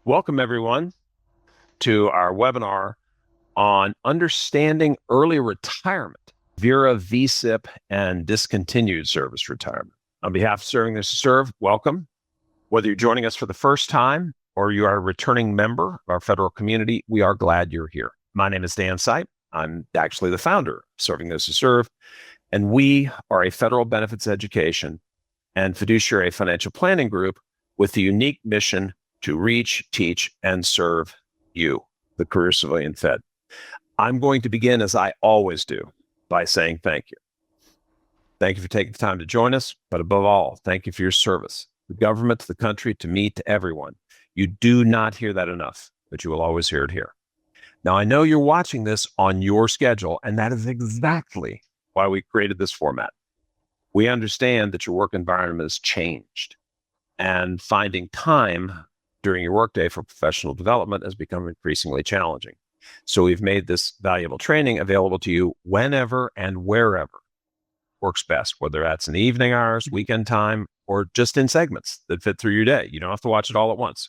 Welcome, everyone, to our webinar on understanding early retirement, VERA, VSIP, and Discontinued Service Retirement. On behalf of Serving Those Who Serve, welcome. Whether you're joining us for the first time or you are a returning member of our federal community, we are glad you're here. My name is Dan Sipe. I'm actually the founder of Serving Those Who Serve, and we are a federal benefits education and fiduciary financial planning group with the unique mission to reach, teach, and serve you, the career civilian Fed. I'm going to begin, as I always do, by saying thank you. Thank you for taking the time to join us, but above all, thank you for your service, the government, to the country, to me, to everyone. You do not hear that enough, but you will always hear it here. Now, I know you're watching this on your schedule, and that is exactly why we created this format. We understand that your work environment has changed, and finding time during your workday for professional development has become increasingly challenging. So we've made this valuable training available to you whenever and wherever works best, whether that's in the evening hours, weekend time, or just in segments that fit through your day. You don't have to watch it all at once.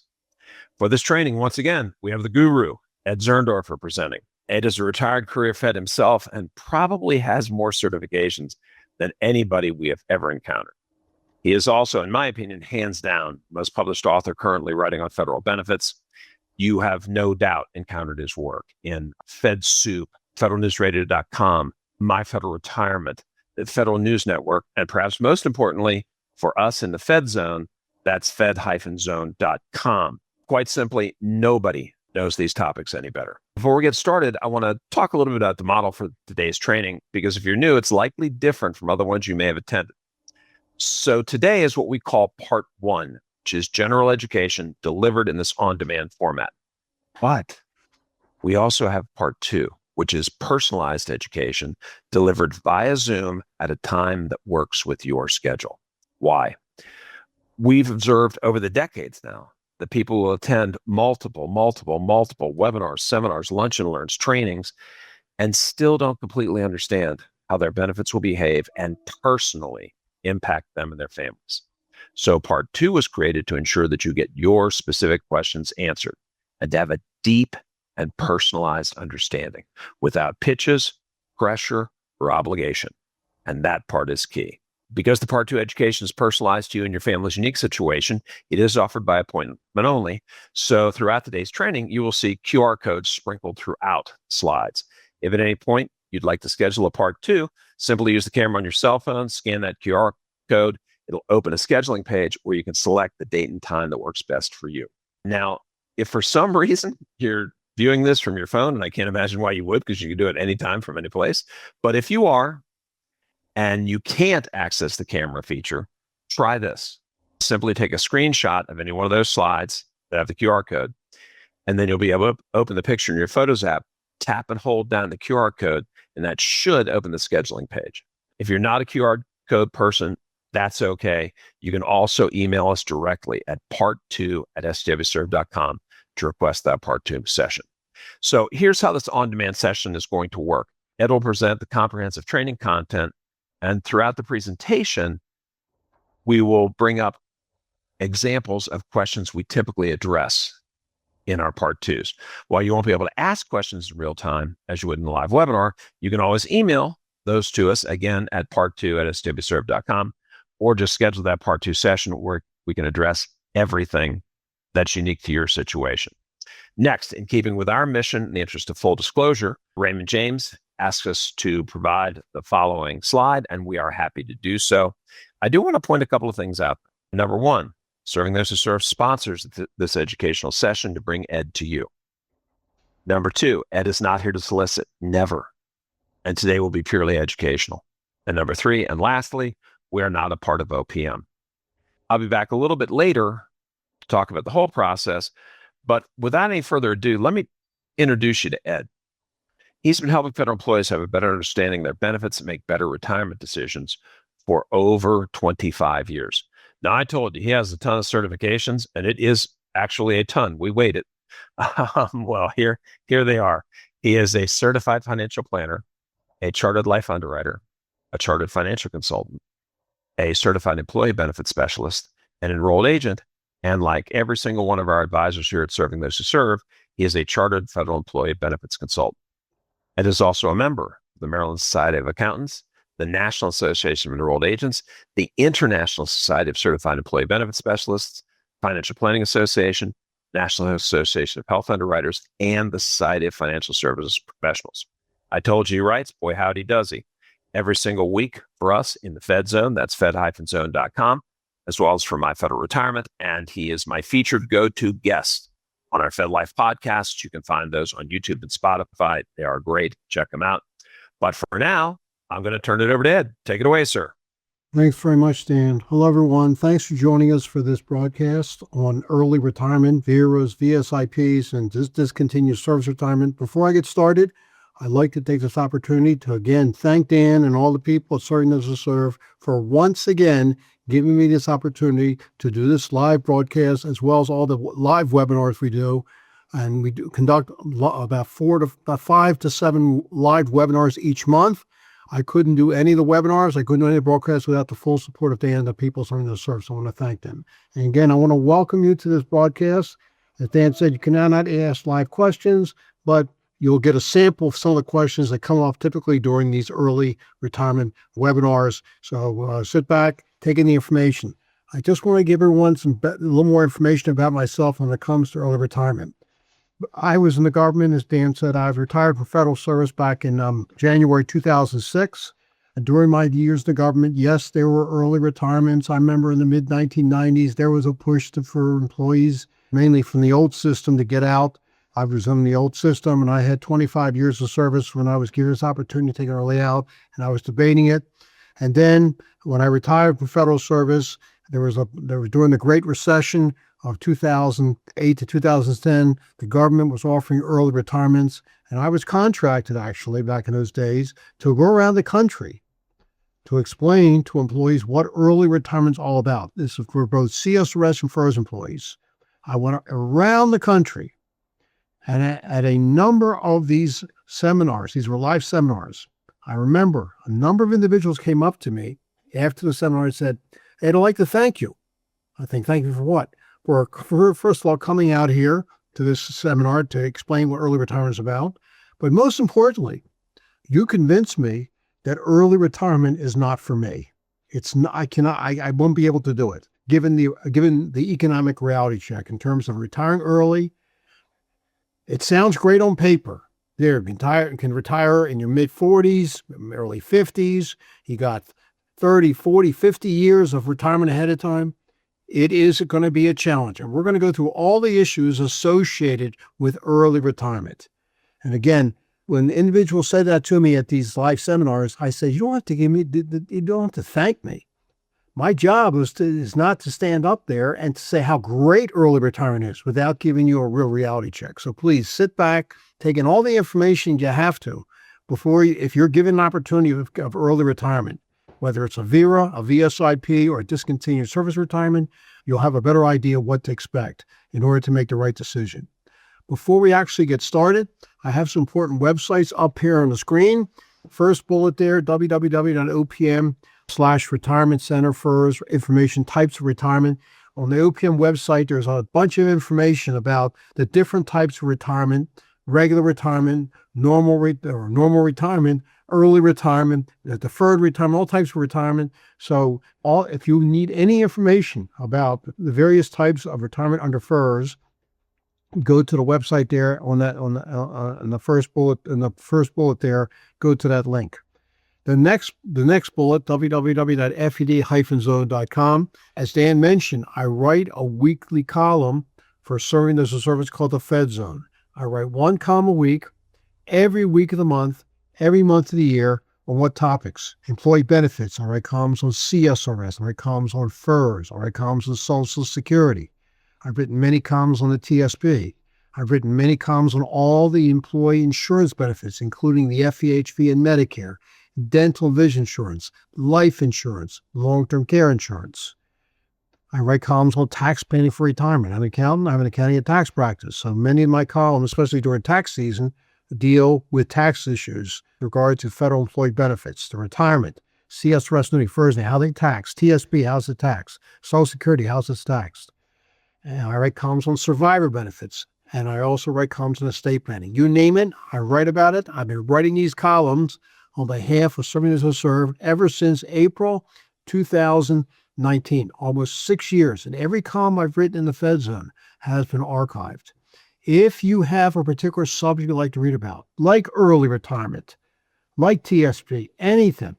For this training, once again, we have the guru, Ed Zerndorfer, presenting. Ed is a retired career Fed himself and probably has more certifications than anybody we have ever encountered. He is also, in my opinion, hands down, most published author currently writing on federal benefits. You have no doubt encountered his work in FedSoup, federalnewsradio.com, My Federal Retirement, the Federal News Network, and perhaps most importantly, for us in the Fed Zone, that's fed-zone.com. Quite simply, nobody knows these topics any better. Before we get started, I want to talk a little bit about the model for today's training, because if you're new, it's likely different from other ones you may have attended. So today is what we call part one, which is general education delivered in this on-demand format. But we also have part two, which is personalized education delivered via Zoom at a time that works with your schedule. Why? We've observed over the decades now that people will attend multiple webinars, seminars, lunch and learns, trainings, and still don't completely understand how their benefits will behave and personally impact them and their families. So part two was created to ensure that you get your specific questions answered and to have a deep and personalized understanding without pitches, pressure, or obligation. And that part is key. Because the part two education is personalized to you and your family's unique situation, it is offered by appointment only. So throughout today's training, you will see QR codes sprinkled throughout slides. If at any point you'd like to schedule a part two, simply use the camera on your cell phone, scan that QR code. It'll open a scheduling page where you can select the date and time that works best for you. Now, if for some reason you're viewing this from your phone, and I can't imagine why you would, because you can do it anytime from any place, but if you are, and you can't access the camera feature, try this. Simply take a screenshot of any one of those slides that have the QR code, and then you'll be able to open the picture in your Photos app, tap and hold down the QR code, and that should open the scheduling page. If you're not a QR code person, that's okay. You can also email us directly at part2@sjwserve.com to request that part two session. So here's how this on-demand session is going to work. Ed will present the comprehensive training content, and throughout the presentation, we will bring up examples of questions we typically address in our part twos. While you won't be able to ask questions in real time, as you would in a live webinar, you can always email those to us, again, at part2@sjwserve.com, or just schedule that part two session where we can address everything that's unique to your situation. Next, in keeping with our mission, in the interest of full disclosure, Raymond James asks us to provide the following slide, and we are happy to do so. I do want to point a couple of things out. Number one, Serving Those Who Serve sponsors this educational session to bring Ed to you. Number two, Ed is not here to solicit, never. And today will be purely educational. And number three, and lastly, we are not a part of OPM. I'll be back a little bit later to talk about the whole process, but without any further ado, let me introduce you to Ed. He's been helping federal employees have a better understanding of their benefits and make better retirement decisions for over 25 years. Now, I told you he has a ton of certifications, and it is actually a ton. We waited. Well, here they are. He is a certified financial planner, a chartered life underwriter, a chartered financial consultant, a certified employee benefit specialist, an enrolled agent, And like every single one of our advisors here at Serving Those Who Serve, he is a chartered federal employee benefits consultant. And is also a member of the Maryland Society of Accountants, the National Association of Enrolled Agents, the International Society of Certified Employee Benefit Specialists, Financial Planning Association, National Association of Health Underwriters, and the Society of Financial Services Professionals. I told you he writes, boy, howdy does he. Every single week for us in the Fed Zone, that's fed-zone.com, as well as for My Federal Retirement. And he is my featured go-to guest on our FedLife podcasts. You can find those on YouTube and Spotify. They are great. Check them out. But for now, I'm going to turn it over to Ed. Take it away, sir. Thanks very much, Dan. Hello, everyone. Thanks for joining us for this broadcast on early retirement, VERAs, VSIPs, and discontinued service retirement. Before I get started, I'd like to take this opportunity to again thank Dan and all the people at Serving Those Who Serve for once again giving me this opportunity to do this live broadcast, as well as all the live webinars we do. And we do conduct about 5 to 7 live webinars each month. I couldn't do any of the webinars. I couldn't do any of the broadcasts without the full support of Dan and the people Serving Those Who Serve. So I want to thank them. And again, I want to welcome you to this broadcast. As Dan said, you can now not ask live questions, but you'll get a sample of some of the questions that come up typically during these early retirement webinars. So sit back, take in the information. I just want to give everyone a little more information about myself when it comes to early retirement. I was in the government, as Dan said. I was retired from federal service back in January 2006. And during my years in the government, yes, there were early retirements. I remember in the mid-1990s, there was a push for employees, mainly from the old system, to get out. I was in the old system, and I had 25 years of service when I was given this opportunity to take an early out, and I was debating it. And then when I retired from federal service, there was during the Great Recession of 2008 to 2010, the government was offering early retirements, and I was contracted actually back in those days to go around the country to explain to employees what early retirement's all about. This is for both CSRS and FERS employees. I went around the country, and at a number of these seminars, these were live seminars, I remember a number of individuals came up to me after the seminar and said, "Ed, I'd like to thank you." I think, thank you for what? For first of all, coming out here to this seminar to explain what early retirement is about. But most importantly, you convinced me that early retirement is not for me. It's not, I won't be able to do it, given the economic reality check in terms of retiring early. It sounds great on paper. There, you can retire in your mid-40s, early 50s. You got 30, 40, 50 years of retirement ahead of time. It is going to be a challenge. And we're going to go through all the issues associated with early retirement. And again, when individuals said that to me at these live seminars, I said, you don't have to thank me. My job is not to stand up there and to say how great early retirement is without giving you a real reality check. So please sit back, take in all the information you have to if you're given an opportunity of early retirement, whether it's a VERA, a VSIP, or a discontinued service retirement, you'll have a better idea what to expect in order to make the right decision. Before we actually get started, I have some important websites up here on the screen. First bullet there, www.opm/retirement center FERS, information types of retirement. On the OPM website, there's a bunch of information about the different types of retirement: regular retirement, normal retirement, early retirement, deferred retirement, all types of retirement. So if you need any information about the various types of retirement under FERS, go to the website there on the first bullet there, go to that link. The next bullet, www.fed-zone.com. As Dan mentioned, I write a weekly column for Serving Those Who Serve called the Fed Zone. I write one column a week, every week of the month, every month of the year, on what topics? Employee benefits. I write columns on CSRS. I write columns on FERS. I write columns on Social Security. I've written many columns on the TSP. I've written many columns on all the employee insurance benefits, including the FEHB and Medicare, dental and vision insurance, life insurance, long-term care insurance. I write columns on tax planning for retirement. I'm an accountant. I have an accounting and tax practice. So many of my columns, especially during tax season, deal with tax issues in regard to federal employee benefits, the retirement, CSRS, FERS, how they tax, TSP, how's it taxed, Social Security, how's it taxed. And I write columns on survivor benefits. And I also write columns on estate planning. You name it, I write about it. I've been writing these columns on behalf of Serving Those Who Serve ever since April 2019, almost 6 years. And every column I've written in the Fed Zone has been archived. If you have a particular subject you'd like to read about, like early retirement, like TSP, anything,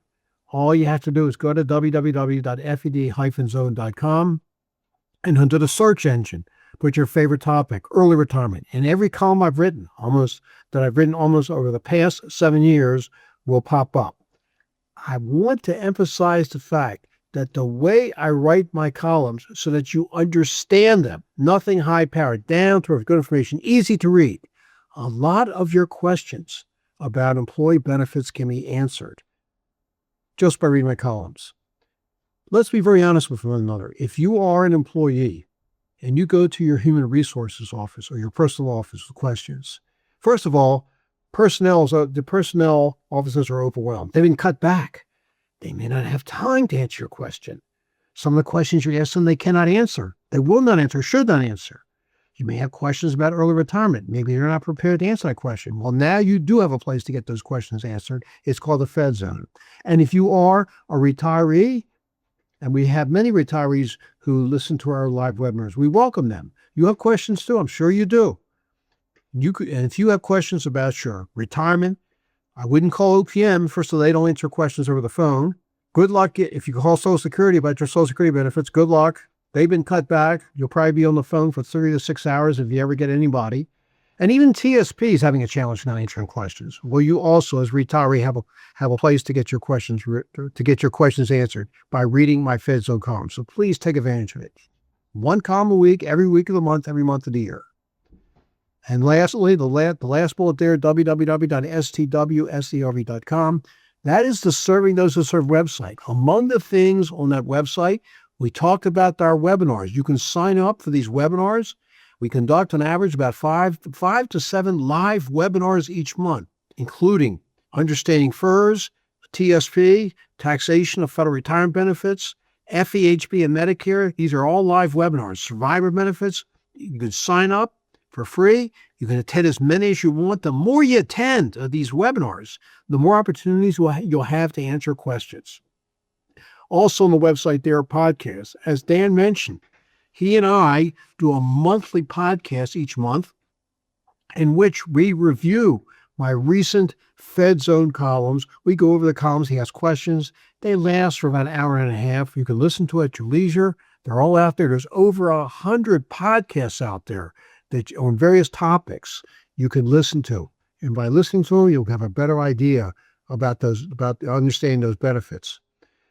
all you have to do is go to www.fed-zone.com and under the search engine, put your favorite topic, early retirement. And every column I've written, almost over the past 7 years, will pop up. I want to emphasize the fact that the way I write my columns so that you understand them, nothing high-powered, down to earth, good information, easy to read. A lot of your questions about employee benefits can be answered just by reading my columns. Let's be very honest with one another. If you are an employee and you go to your human resources office or your personal office with questions, first of all, the personnel offices are overwhelmed. They've been cut back. They may not have time to answer your question. Some of the questions you ask them, they cannot answer. They will not answer, should not answer. You may have questions about early retirement. Maybe you're not prepared to answer that question. Well, now you do have a place to get those questions answered. It's called the Fed Zone. And if you are a retiree, and we have many retirees who listen to our live webinars, we welcome them. You have questions too. I'm sure you do. And if you have questions about your retirement, I wouldn't call OPM. First of all, they don't answer questions over the phone. Good luck. If you call Social Security about your Social Security benefits, good luck. They've been cut back. You'll probably be on the phone for 3 to 6 hours if you ever get anybody. And even TSP is having a challenge not answering questions. Well, you also, as a retiree, have a place to get your questions answered by reading my Fed Zone column. So please take advantage of it. 1 column a week, every week of the month, every month of the year. And lastly, the last bullet there, www.stwserv.com. That is the Serving Those Who Serve website. Among the things on that website, we talked about our webinars. You can sign up for these webinars. We conduct on average about 5 to 7 live webinars each month, including understanding FERS, TSP, taxation of federal retirement benefits, FEHB and Medicare. These are all live webinars. Survivor benefits. You can sign up for free. You can attend as many as you want. The more you attend these webinars, the more opportunities you'll have to answer questions. Also on the website, there are podcasts. As Dan mentioned, he and I do a monthly podcast each month in which we review my recent Fed Zone columns. We go over the columns. He asks questions. They last for about an hour and a half. You can listen to it at your leisure. They're all out there. There's over 100 podcasts out there that on various topics you can listen to. And by listening to them, you'll have a better idea about understanding those benefits.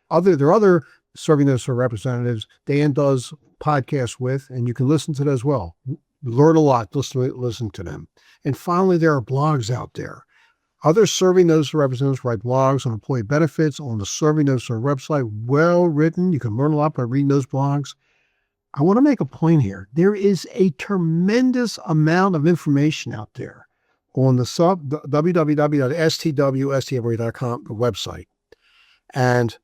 There are other Serving Those Who Serve representatives Dan does podcasts with, and you can listen to that as well. Learn a lot, listen to them. And finally, there are blogs out there. Other Serving Those Who Serve representatives write blogs on employee benefits on the Serving Those Who Serve website. Well written. You can learn a lot by reading those blogs. I want to make a point here. There is a tremendous amount of information out there on the www.stwserv.com website. And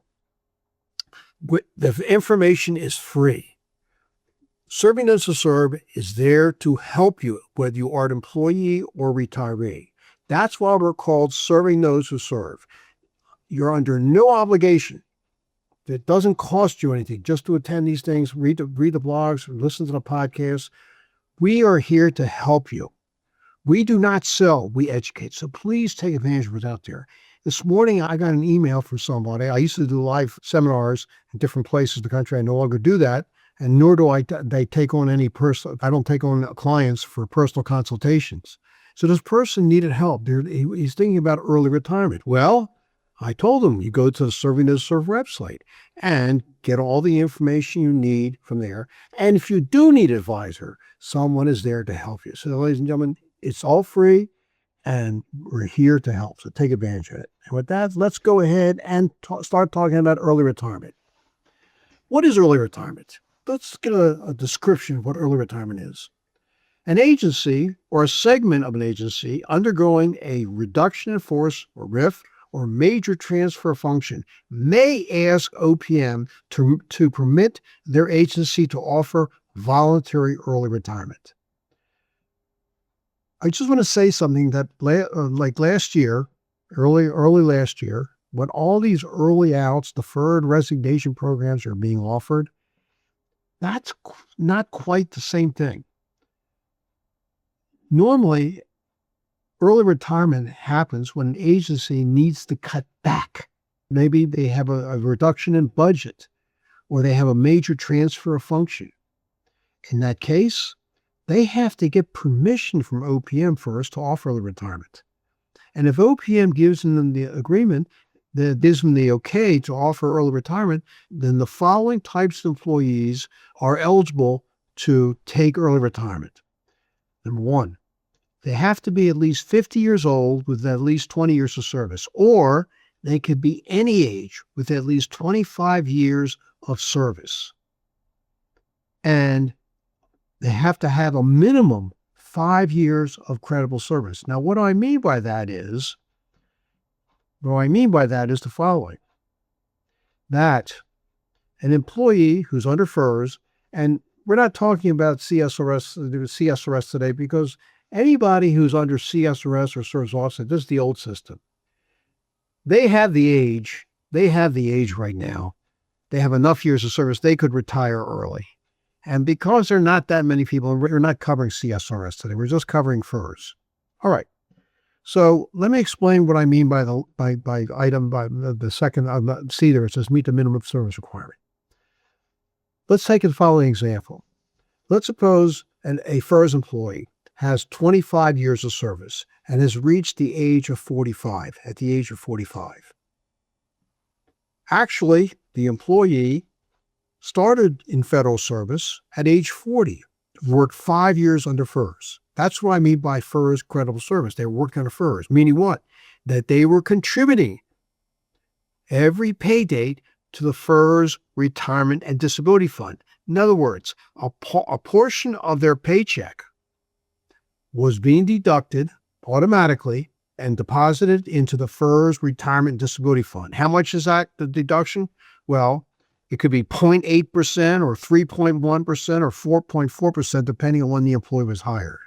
the information is free. Serving Those Who Serve is there to help you, whether you are an employee or retiree. That's why we're called Serving Those Who Serve. You're under no obligation. It doesn't cost you anything just to attend these things, read the blogs, listen to the podcasts. We are here to help you. We do not sell, we educate. So please take advantage of what's out there. This morning, I got an email from somebody. I used to do live seminars in different places in the country. I no longer do that, and nor do I take on any I don't take on clients for personal consultations. So this person needed help. He's thinking about early retirement. Well, I told him, you go to the Serving Those Who Serve website and get all the information you need from there. And if you do need an advisor, someone is there to help you. So ladies and gentlemen, it's all free and we're here to help. So take advantage of it. And with that, let's go ahead and start talking about early retirement. What is early retirement? Let's get a description of what early retirement is. An agency or a segment of an agency undergoing a reduction in force or RIF or major transfer function may ask OPM to permit their agency to offer voluntary early retirement. I just want to say something that like last year, early last year, when all these early outs, deferred resignation programs are being offered, that's not quite the same thing. Normally, early retirement happens when an agency needs to cut back. Maybe they have a reduction in budget, or they have a major transfer of function. In that case, they have to get permission from OPM first to offer early retirement. And if OPM gives them the agreement, that gives them the okay to offer early retirement, then the following types of employees are eligible to take early retirement. Number one, they have to be at least 50 years old with at least 20 years of service, or they could be any age with at least 25 years of service. And they have to have a minimum 5 years of credible service. Now, what I mean by that is the following. That an employee who's under FERS, and we're not talking about CSRS today, because anybody who's under CSRS or serves offset, this is the old system. They have the age right now. They have enough years of service, they could retire early. And because there are not that many people, we're not covering CSRS today, we're just covering FERS. All right. So let me explain what I mean by the second C there. It says meet the minimum service requirement. Let's take the following example. Let's suppose a FERS employee has 25 years of service and has reached the age of 45, at the age of 45. Actually, the employee started in federal service at age 40, worked 5 years under FERS. That's what I mean by FERS credible service. They were working under FERS, meaning what? That they were contributing every pay date to the FERS Retirement and Disability Fund. In other words, a portion of their paycheck was being deducted automatically and deposited into the FERS Retirement and Disability Fund. How much is that, the deduction? Well, it could be 0.8% or 3.1% or 4.4%, depending on when the employee was hired.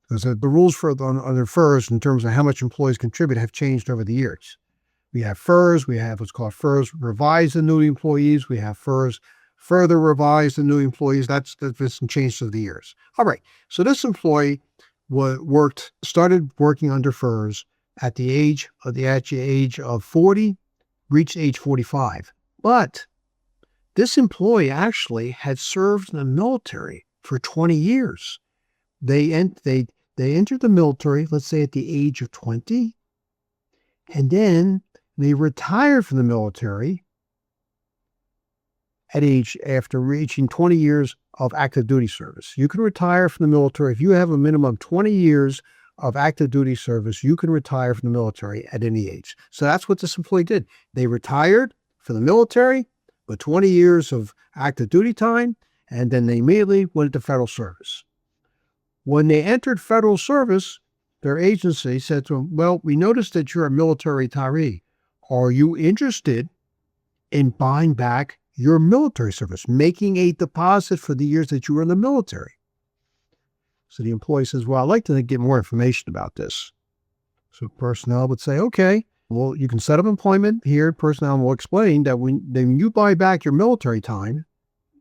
Because the rules for under FERS in terms of how much employees contribute have changed over the years. We have FERS, we have what's called FERS revised annuity employees, we have FERS further revised annuity employees. That's been changed over the years. All right, so this employee started working under FERS at the age of 40, reached age 45. But this employee actually had served in the military for 20 years. They entered the military, let's say at the age of 20, and then they retired from the military after reaching 20 years of active duty service. You can retire from the military if you have a minimum of 20 years of active duty service. You can retire from the military at any age. So that's what this employee did. They retired from the military with 20 years of active duty time, and then they immediately went into federal service. When they entered federal service, their agency said to them, well, we noticed that you're a military retiree. Are you interested in buying back your military service, making a deposit for the years that you were in the military? So the employee says, well, I'd like to get more information about this. So personnel would say, okay, well, you can set up employment here. Personnel will explain that when you buy back your military time,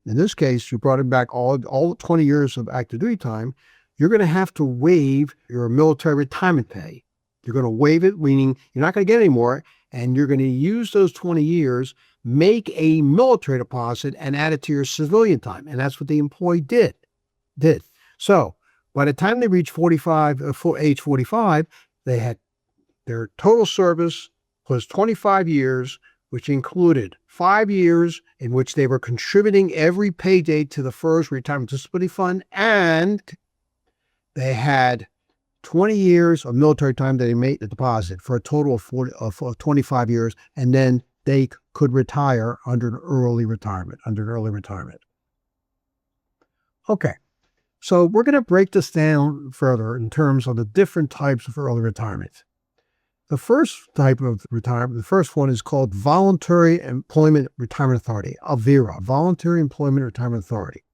in this case, you brought it back all 20 years of active duty time, you're going to have to waive your military retirement pay. You're going to waive it, meaning you're not going to get any more, and you're going to use those 20 years, make a military deposit, and add it to your civilian time. And that's what the employee did. So by the time they reached age 45, they had their total service was 25 years, which included 5 years in which they were contributing every pay date to the FERS Retirement Disability Fund, and they had 20 years of military time that they made the deposit for a total of 25 years, and then they could retire under an early retirement. Okay, so we're going to break this down further in terms of the different types of early retirement. The first type of retirement, the first one is called Voluntary Employment Retirement Authority, VERA, Voluntary Employment Retirement Authority.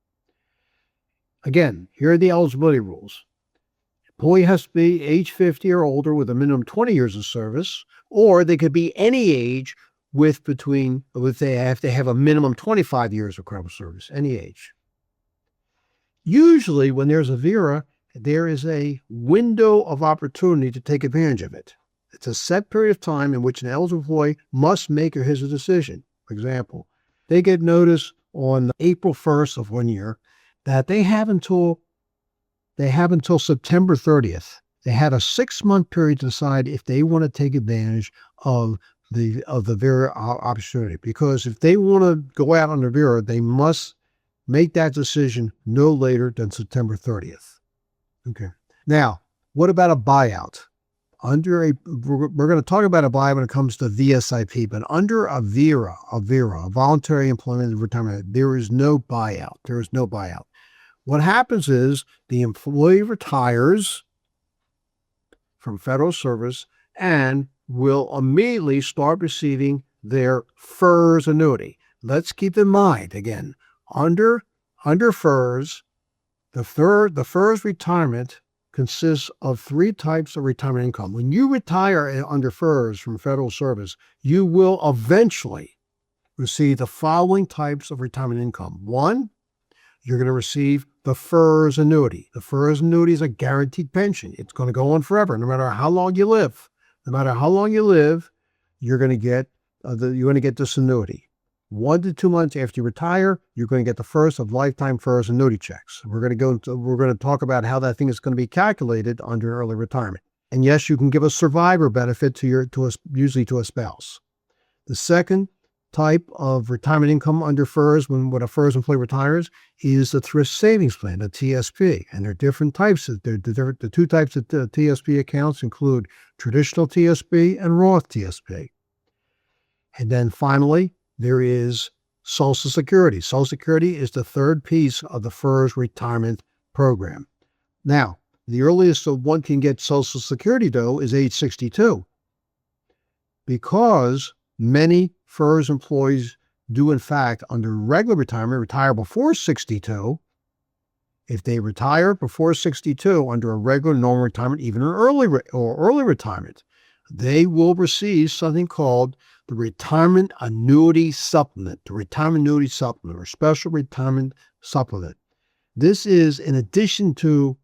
Again, here are the eligibility rules. Employee has to be age 50 or older with a minimum 20 years of service, or they could be any age with they have to have a minimum 25 years of credible service, any age. Usually when there's a VERA, there is a window of opportunity to take advantage of it. It's a set period of time in which an eligible employee must make his decision. For example, they get notice on April 1st of one year that they have until September 30th. They had a 6-month period to decide if they want to take advantage of the VERA opportunity. Because if they want to go out on the VERA, they must make that decision no later than September 30th. Okay. Now, what about a buyout? We're going to talk about a buyout when it comes to VSIP, but under a VERA, a Voluntary Employment Retirement, there is no buyout. There is no buyout. What happens is the employee retires from federal service and will immediately start receiving their FERS annuity. Let's keep in mind, again, under FERS, the FERS retirement consists of 3 types of retirement income. When you retire under FERS from federal service, you will eventually receive the following types of retirement income. 1, you're going to receive the FERS annuity. The FERS annuity is a guaranteed pension. It's going to go on forever, no matter how long you live. No matter how long you live, you're going to get this annuity. 1 to 2 months after you retire, you're going to get the first of lifetime FERS annuity checks. We're going to talk about how that thing is going to be calculated under early retirement. And yes, you can give a survivor benefit usually to a spouse. The second type of retirement income under FERS when a FERS employee retires is the thrift savings plan, the TSP. And there are different types. The 2 types of TSP accounts include traditional TSP and Roth TSP. And then finally, there is Social Security. Social Security is the 3rd piece of the FERS retirement program. Now, the earliest one can get Social Security, though, is age 62, because many FERS employees do, in fact, under regular retirement, retire before 62. If they retire before 62 under a regular normal retirement, even an early retirement, they will receive something called the Retirement Annuity Supplement, or Special Retirement Supplement. This is in addition to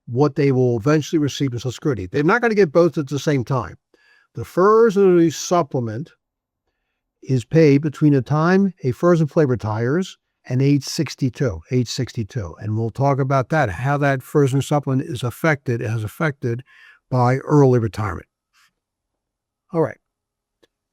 what they will eventually receive in Social Security. They're not going to get both at the same time. The FERS Annuity Supplement is paid between the time a FERS employee retires and age 62. And we'll talk about that, how that FERS Annuity Supplement is affected by early retirement. All right.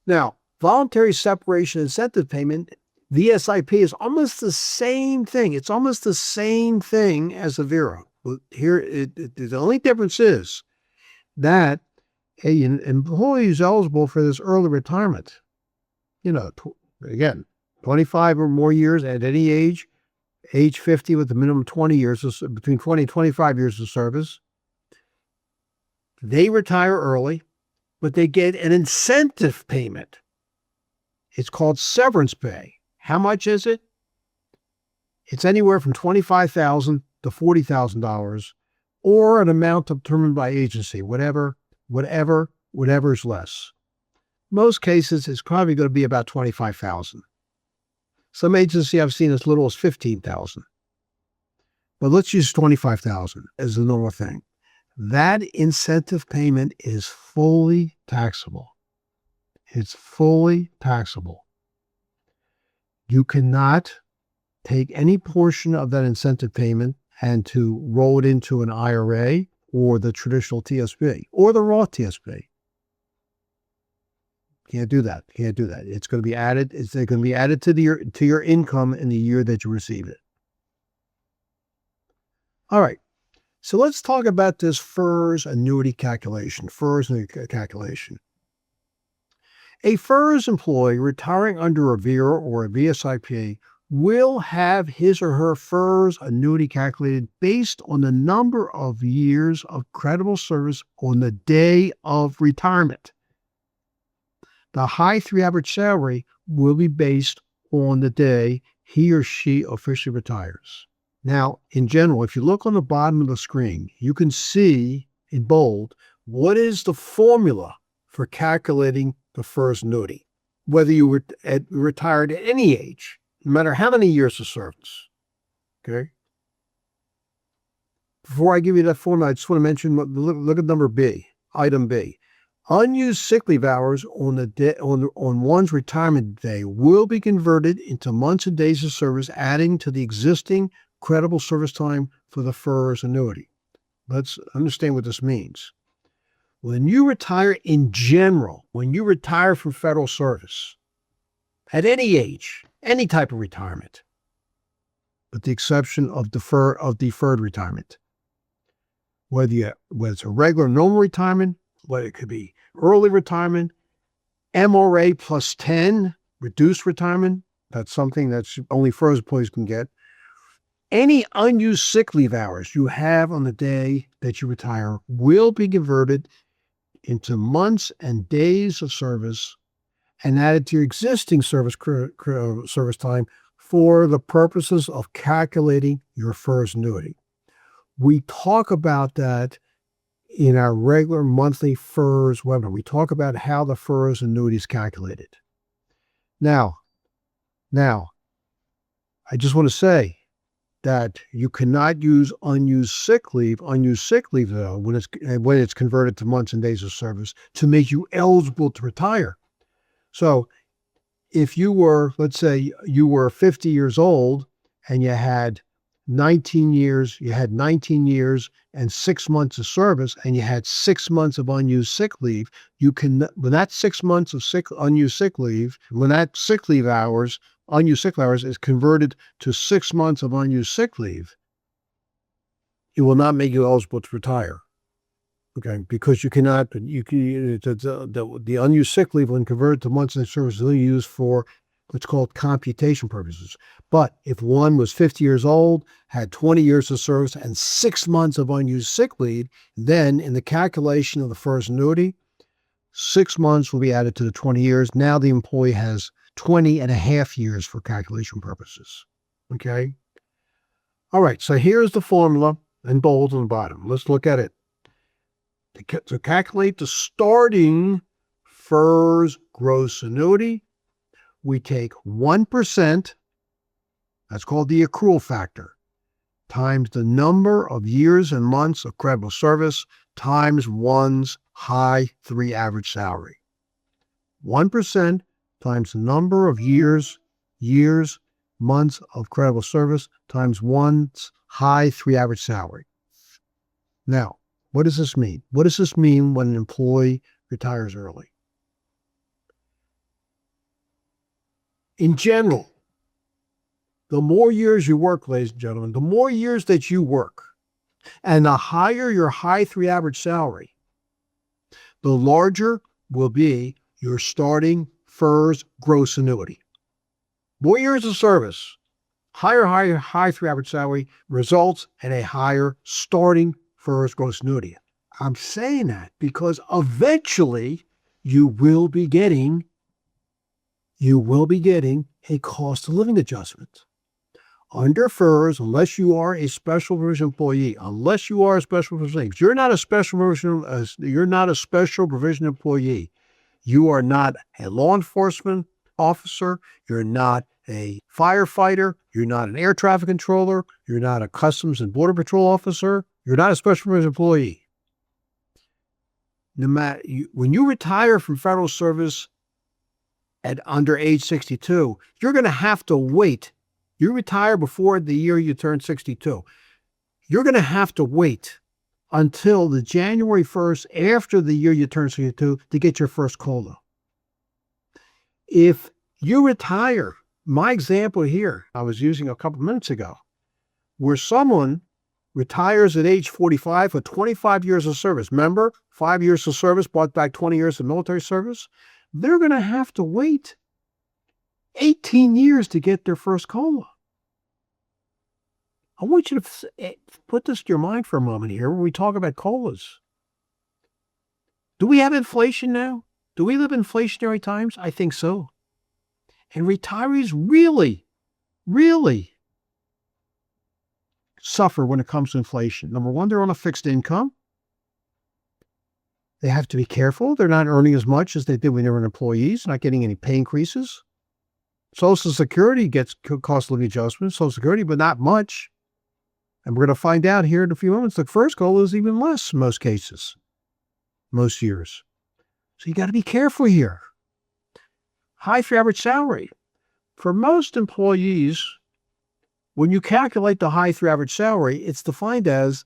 Now, Voluntary Separation Incentive Payment, VSIP, is almost the same thing. It's almost the same thing as a VERA. Here, the only difference is that an employee is eligible for this early retirement. Again, 25 or more years at any age 50 with a minimum 20 years, between 20 and 25 years of service. They retire early, but they get an incentive payment. It's called severance pay. How much is it? It's anywhere from $25,000 to $40,000, or an amount determined by agency, whatever is less. Most cases, it's probably going to be about $25,000. Some agency I've seen as little as $15,000. But let's use $25,000 as the normal thing. That incentive payment is fully taxable. It's fully taxable. You cannot take any portion of that incentive payment and to roll it into an IRA or the traditional TSP or the Roth TSP. Can't do that. It's going to be added. It's going to be added to your income in the year that you receive it. All right. So let's talk about this FERS annuity calculation. A FERS employee retiring under a VERA or a VSIP will have his or her FERS annuity calculated based on the number of years of credible service on the day of retirement. The high 3 average salary will be based on the day he or she officially retires. Now, in general, if you look on the bottom of the screen, you can see in bold what is the formula for calculating the FERS annuity, whether you were retired at any age, no matter how many years of service. Okay. Before I give you that formula, I just want to mention, look at number B, item B. Unused sick leave hours on one's retirement day will be converted into months and days of service, adding to the existing credible service time for the FERS annuity. Let's understand what this means. When you retire in general, when you retire from federal service, at any age, any type of retirement, with the exception of deferred retirement, whether it's a regular normal retirement, whether it could be early retirement, MRA plus 10, reduced retirement, that's something that's only FERS employees can get. Any unused sick leave hours you have on the day that you retire will be converted into months and days of service and added to your existing service time for the purposes of calculating your FERS annuity. We talk about that in our regular monthly FERS webinar. We talk about how the FERS annuity is calculated. Now, I just want to say that you cannot use unused sick leave though, when it's converted to months and days of service to make you eligible to retire. So if you were, let's say you were 50 years old and you had 19 years and 6 months of service, and you had 6 months of unused sick leave, when that 6 months of unused sick leave is converted to 6 months of unused sick leave, it will not make you eligible to retire. Okay, because the unused sick leave, when converted to months of service, is only used for what's called computation purposes. But if one was 50 years old, had 20 years of service, and 6 months of unused sick leave, then in the calculation of the FERS annuity, 6 months will be added to the 20 years. Now the employee has 20 and a half years for calculation purposes. Okay? All right, so here's the formula in bold on the bottom. Let's look at it. To calculate the starting FERS gross annuity, we take 1%, that's called the accrual factor, times the number of years and months of credible service times one's high 3 average salary. 1% times the number of years, months of credible service times one's high 3 average salary. Now, what does this mean? What does this mean when an employee retires early? In general, the more years you work, ladies and gentlemen, the more years that you work, and the higher your high 3 average salary, the larger will be your starting FERS gross annuity. More years of service, high 3 average salary results in a higher starting FERS gross annuity. I'm saying that because eventually you will be getting a cost of living adjustment. Under FERS, unless you are a special provision employee, if you're not a special provision employee, you are not a law enforcement officer, you're not a firefighter, you're not an air traffic controller, you're not a Customs and Border Patrol officer, you're not a special provision employee. When you retire from federal service at under age 62, you're going to have to wait. You retire before the year you turn 62. You're going to have to wait until the January 1st after the year you turn 62 to get your first COLA. If you retire, my example here I was using a couple minutes ago, where someone retires at age 45 for 25 years of service. Remember, 5 years of service brought back 20 years of military service. They're going to have to wait 18 years to get their first COLA. I want you to put this to your mind for a moment here when we talk about COLAs. Do we have inflation now? Do we live in inflationary times? I think so. And retirees really suffer when it comes to inflation. Number one, they're on a fixed income. They have to be careful. They're not earning as much as they did when they were employees, not getting any pay increases. Social Security gets cost of living adjustments, Social Security, but not much. And we're going to find out here in a few moments, the FERS goal is even less in most cases, most years. So you got to be careful here. High for average salary. For most employees, when you calculate the high through average salary, it's defined as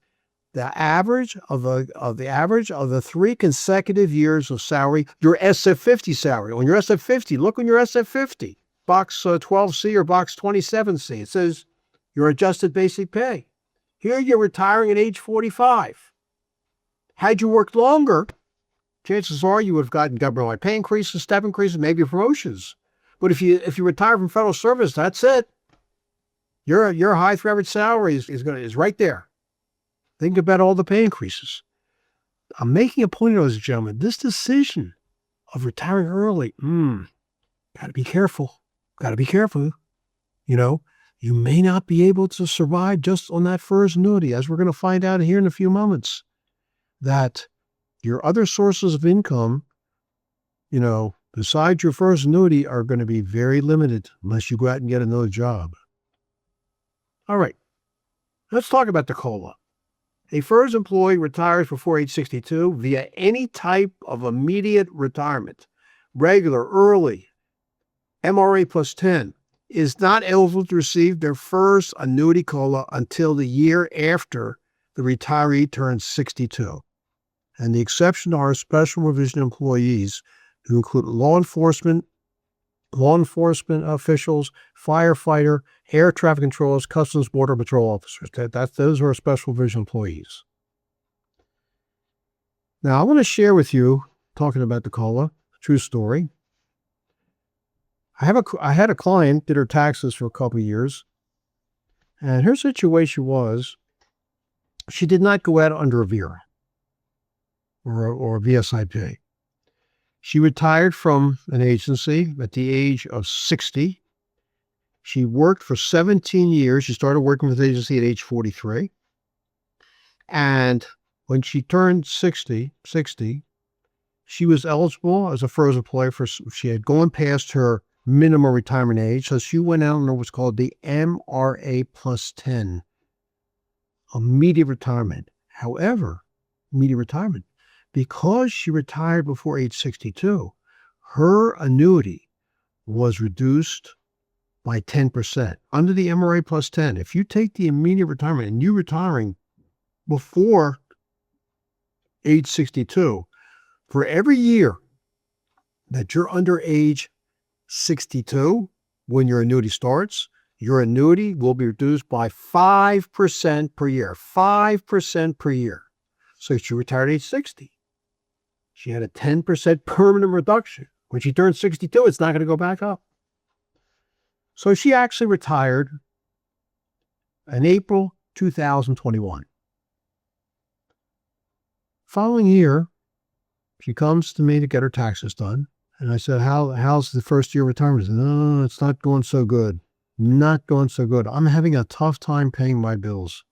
the average of the 3 consecutive years of salary, your SF50 salary. On your SF50, look on your SF50, box 12C or box 27C. It says your adjusted basic pay. Here you're retiring at age 45. Had you worked longer, chances are you would have gotten government pay increases, step increases, maybe promotions. But if you retire from federal service, that's it. Your high through average salary is right there. Think about all the pay increases. I'm making a point, ladies and gentlemen, this decision of retiring early, got to be careful. Got to be careful. You may not be able to survive just on that FERS annuity, as we're going to find out here in a few moments, that your other sources of income, besides your FERS annuity, are going to be very limited unless you go out and get another job. All right, let's talk about the COLA. A FERS employee retires before age 62 via any type of immediate retirement, regular, early, MRA plus 10, is not eligible to receive their FERS annuity COLA until the year after the retiree turns 62. And the exception are special provision employees who include law enforcement officials, firefighter, air traffic controllers, Customs Border Patrol officers. Those are special provision employees. Now, I want to share with you, talking about the COLA, true story. I had a client, did her taxes for a couple of years, and her situation was she did not go out under a VERA or a VSIP. She retired from an agency at the age of 60. She worked for 17 years. She started working with the agency at age 43. And when she turned 60, she was eligible as a FERS employee she had gone past her minimum retirement age. So she went out on what's called the MRA plus 10, immediate retirement. However, immediate retirement, because she retired before age 62, her annuity was reduced by 10%. Under the MRA plus 10, if you take the immediate retirement and you're retiring before age 62, for every year that you're under age 62, when your annuity starts, your annuity will be reduced by 5% per year. 5% per year. So she retired at age 60. She had a 10% permanent reduction. When she turned 62, it's not going to go back up. So she actually retired in April 2021. Following year, she comes to me to get her taxes done. And I said, how's the first year of retirement? She said, no, it's not going so good. Not going so good. I'm having a tough time paying my bills.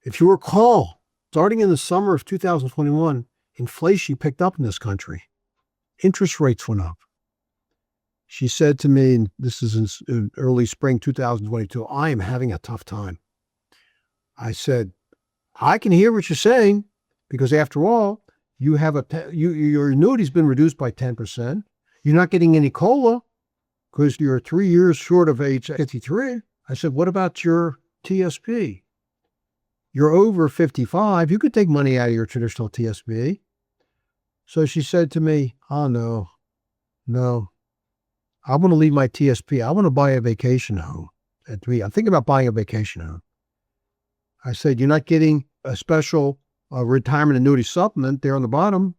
If you recall, starting in the summer of 2021, inflation picked up in this country. Interest rates went up. She said to me, and this is in early spring 2022, I am having a tough time. I said, I can hear what you're saying, because after all, you have your annuity's been reduced by 10%. You're not getting any COLA because you're 3 years short of age 53. I said, what about your TSP? You're over 55. You could take money out of your traditional TSP. So she said to me, oh, no. I want to leave my TSP. I want to buy a vacation home. I'm thinking about buying a vacation home. I said, you're not getting a special retirement annuity supplement there on the bottom.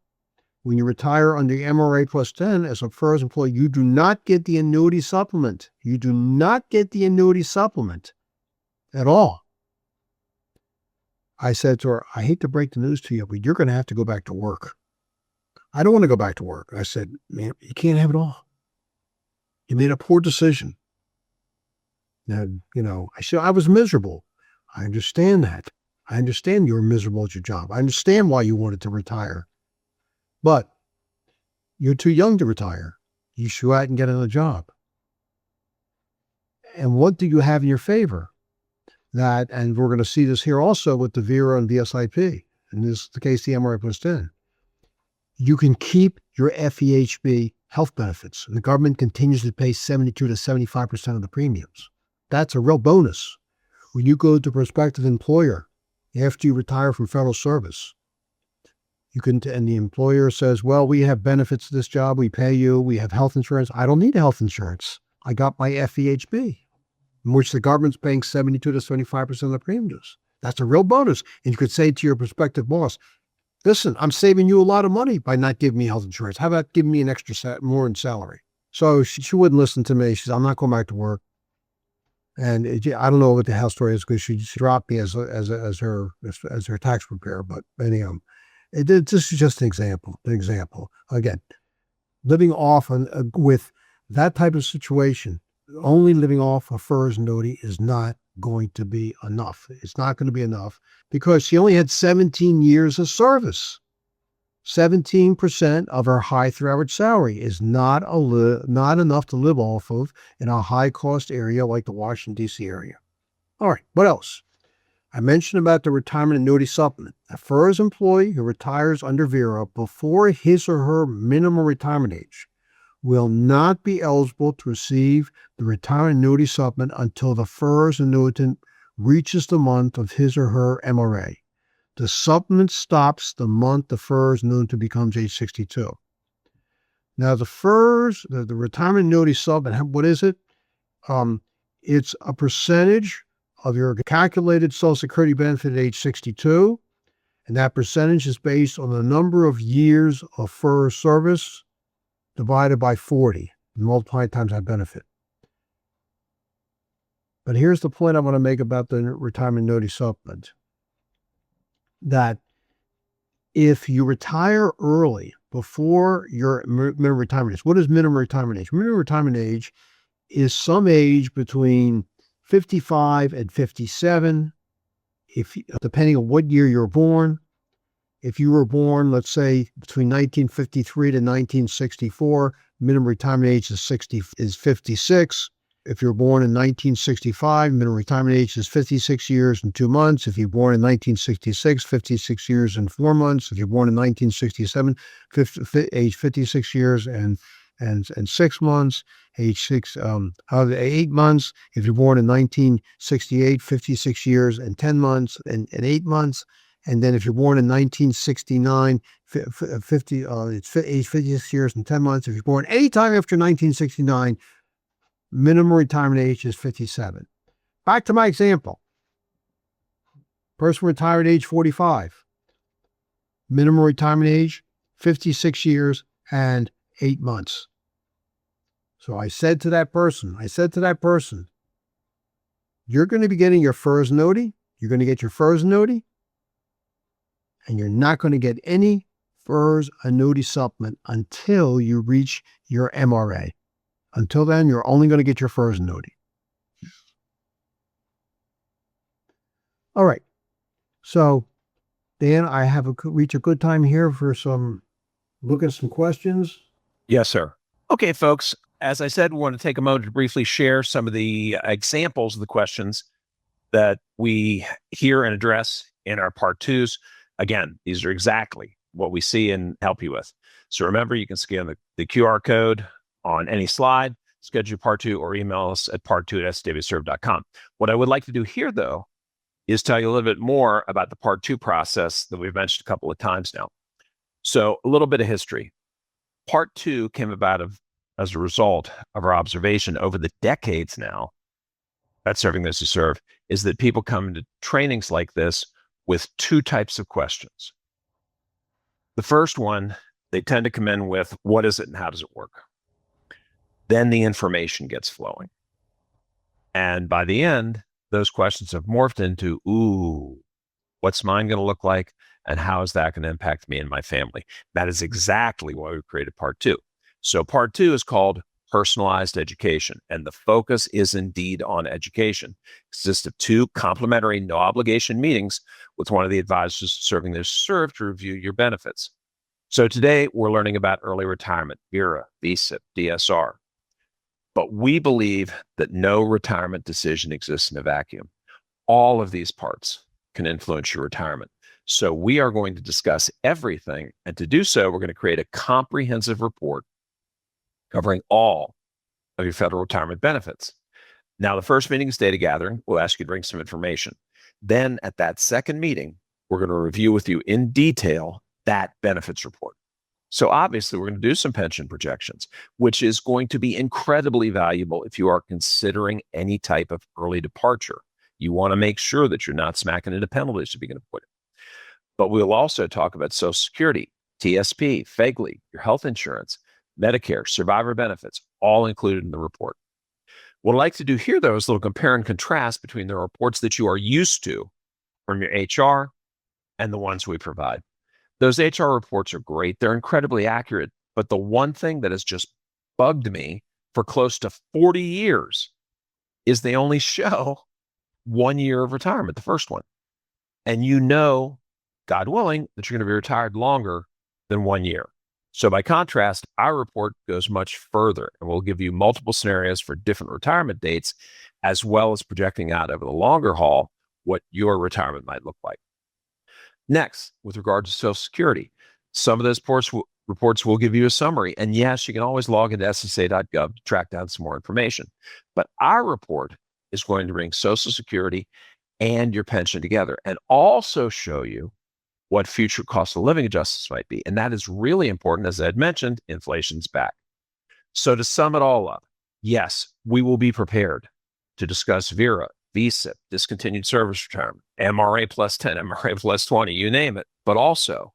When you retire under MRA plus 10 as a FERS employee, you do not get the annuity supplement. You do not get the annuity supplement at all. I said to her, I hate to break the news to you, but you're going to have to go back to work. I don't want to go back to work. I said, man, you can't have it all. You made a poor decision. And, I was miserable. I understand that. I understand you're miserable at your job. I understand why you wanted to retire. But you're too young to retire. You should go out and get another job. And what do you have in your favor? That, and we're going to see this here also with the VERA and VSIP. In this the case the MRA pushed in. You can keep your FEHB health benefits. The government continues to pay 72 to 75% of the premiums. That's a real bonus. When you go to a prospective employer after you retire from federal service, you can, and the employer says, well, we have benefits to this job. We pay you. We have health insurance. I don't need health insurance. I got my FEHB, in which the government's paying 72 to 75% of the premiums. That's a real bonus. And you could say to your prospective boss, listen, I'm saving you a lot of money by not giving me health insurance. How about giving me an extra more in salary? So she wouldn't listen to me. She said, I'm not going back to work. And I don't know what the health story is because she dropped me as her tax preparer. But anyhow, this is just an example. Again, living off with that type of situation, only living off a FERS annuity is not going to be enough. It's not going to be enough because she only had 17 years of service. 17% of her high through average salary is not enough to live off of in a high cost area like the Washington, D.C. area. All right, what else? I mentioned about the retirement annuity supplement. A FERS employee who retires under VERA before his or her minimum retirement age will not be eligible to receive the retirement annuity supplement until the FERS annuitant reaches the month of his or her MRA. The supplement stops the month the FERS annuitant becomes age 62. Now the FERS, the retirement annuity supplement, what is it? It's a percentage of your calculated Social Security benefit at age 62, and that percentage is based on the number of years of FERS service divided by 40, and multiplied times that benefit. But here's the point I want to make about the retirement annuity supplement. That if you retire early before your minimum retirement age, what is minimum retirement age? Minimum retirement age is some age between 55 and 57, depending on what year you're born. If you were born, let's say, between 1953 to 1964, minimum retirement age is 56. If you're born in 1965, minimum retirement age is 56 years and 2 months. If you're born in 1966, 56 years and 4 months. If you're born in 1967, age 56 years and 6 months. Age 8 months. If you're born in 1968, 56 years and 10 months and 8 months. And then if you're born in 1969, it's age 56 years and 10 months. If you're born anytime after 1969, minimum retirement age is 57. Back to my example. Person retired at age 45. Minimum retirement age, 56 years and 8 months. So I said to that person, you're going to be getting your FERS annuity. You're going to get your FERS annuity. And you're not going to get any FERS annuity supplement until you reach your MRA. Until then, you're only going to get your FERS annuity. All right. So, Dan, I have reached a good time here for look at some questions. Yes, sir. Okay, folks. As I said, we want to take a moment to briefly share some of the examples of the questions that we hear and address in our part twos. Again, these are exactly what we see and help you with. So remember, you can scan the QR code on any slide, schedule part two, or email us at part2@swserve.com. What I would like to do here, though, is tell you a little bit more about the part two process that we've mentioned a couple of times now. So a little bit of history. Part two came about as a result of our observation over the decades now at Serving Those Who Serve, is that people come into trainings like this with two types of questions. The first one, they tend to come in with, what is it and how does it work? Then the information gets flowing. And by the end, those questions have morphed into, what's mine going to look like? And how is that going to impact me and my family? That is exactly why we created part two. So part two is called, personalized education. And the focus is indeed on education. It consists of 2 complimentary, no obligation meetings with one of the advisors serving their serve to review your benefits. So today we're learning about early retirement, VERA, VSIP, DSR. But we believe that no retirement decision exists in a vacuum. All of these parts can influence your retirement. So we are going to discuss everything. And to do so, we're going to create a comprehensive report covering all of your federal retirement benefits. Now, the first meeting is data gathering. We'll ask you to bring some information. Then at that second meeting, we're going to review with you in detail that benefits report. So obviously, we're going to do some pension projections, which is going to be incredibly valuable if you are considering any type of early departure. You want to make sure that you're not smacking into penalties to begin to put it. But we'll also talk about Social Security, TSP, FEHB, your health insurance, Medicare, survivor benefits, all included in the report. What I'd like to do here, though, is a little compare and contrast between the reports that you are used to from your HR and the ones we provide. Those HR reports are great. They're incredibly accurate. But the one thing that has just bugged me for close to 40 years is they only show 1 year of retirement, the first one. And you know, God willing, that you're going to be retired longer than 1 year. So by contrast, our report goes much further, and we'll give you multiple scenarios for different retirement dates, as well as projecting out over the longer haul what your retirement might look like. Next, with regard to Social Security, some of those reports will give you a summary. And yes, you can always log into SSA.gov to track down some more information. But our report is going to bring Social Security and your pension together and also show you what future cost of living adjustments might be. And that is really important. As I had mentioned, inflation's back. So to sum it all up, yes, we will be prepared to discuss VERA, VSIP, Discontinued Service Retirement, MRA plus 10, MRA plus 20, you name it, but also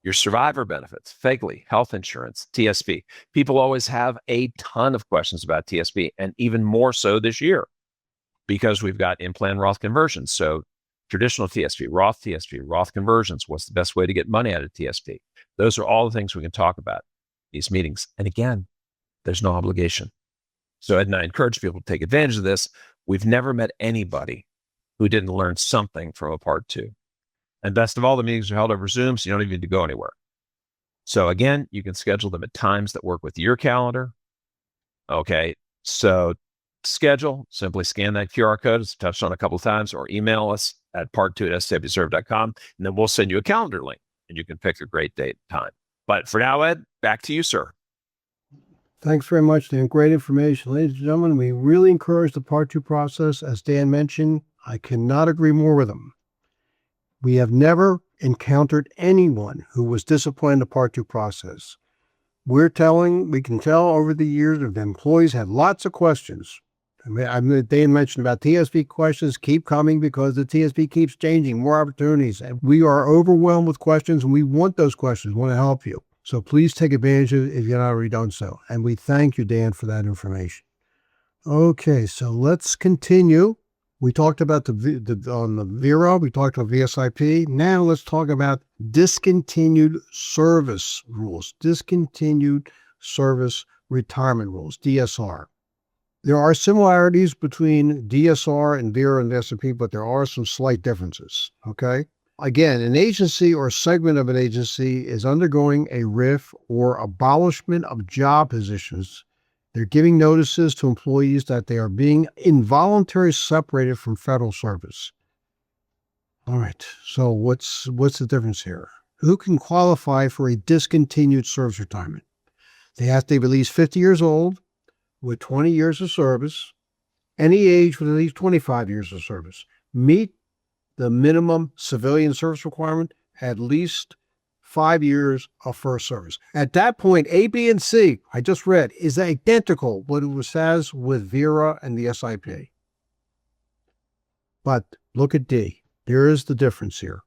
your survivor benefits, FEHB, health insurance, TSP. People always have a ton of questions about TSP, and even more so this year because we've got in-plan Roth conversions. So traditional TSP, Roth conversions, what's the best way to get money out of TSP? Those are all the things we can talk about in these meetings. And again, there's no obligation. So Ed and I encourage people to take advantage of this. We've never met anybody who didn't learn something from a part 2. And best of all, the meetings are held over Zoom, so you don't even need to go anywhere. So again, you can schedule them at times that work with your calendar. Okay, so schedule, simply scan that QR code, as touched on a couple of times, or email us at part2@swserve.com, and then we'll send you a calendar link, and you can pick a great date and time. But for now, Ed, back to you, sir. Thanks very much, Dan. Great information. Ladies and gentlemen, we really encourage the Part 2 process. As Dan mentioned, I cannot agree more with him. We have never encountered anyone who was disappointed in the Part 2 process. We can tell over the years that the employees had lots of questions. Dan mentioned about TSP questions keep coming because the TSP keeps changing, more opportunities. And we are overwhelmed with questions, and we want those questions. We want to help you. So please take advantage of it if you're not already done so. And we thank you, Dan, for that information. Okay, so let's continue. We talked about on the VERA, we talked about VSIP. Now let's talk about discontinued service rules, discontinued service retirement rules, DSR. There are similarities between DSR and VERA and VSIP, but there are some slight differences, okay? Again, an agency or segment of an agency is undergoing a RIF or abolishment of job positions. They're giving notices to employees that they are being involuntarily separated from federal service. All right, so what's the difference here? Who can qualify for a discontinued service retirement? They have to be at least 50 years old with 20 years of service, any age with at least 25 years of service, meet the minimum civilian service requirement, at least 5 years of FERS service. At that point, A, B, and C, I just read, is identical what it was with VERA and the SIP. But look at D. There is the difference here.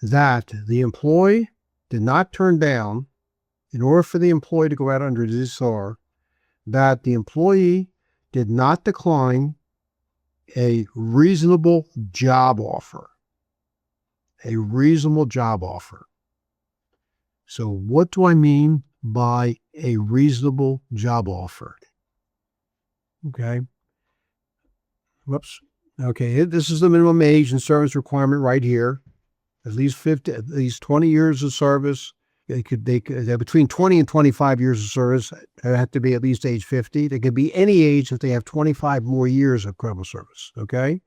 That the employee did not turn down, in order for the employee to go out under DSR, that the employee did not decline a reasonable job offer. A reasonable job offer. So what do I mean by a reasonable job offer. Okay. Whoops. Okay. This is the minimum age and service requirement right here. At least 20 years of service. They could between 20 and 25 years of service. They have to be at least age 50. They could be any age if they have 25 more years of credible service. Okay.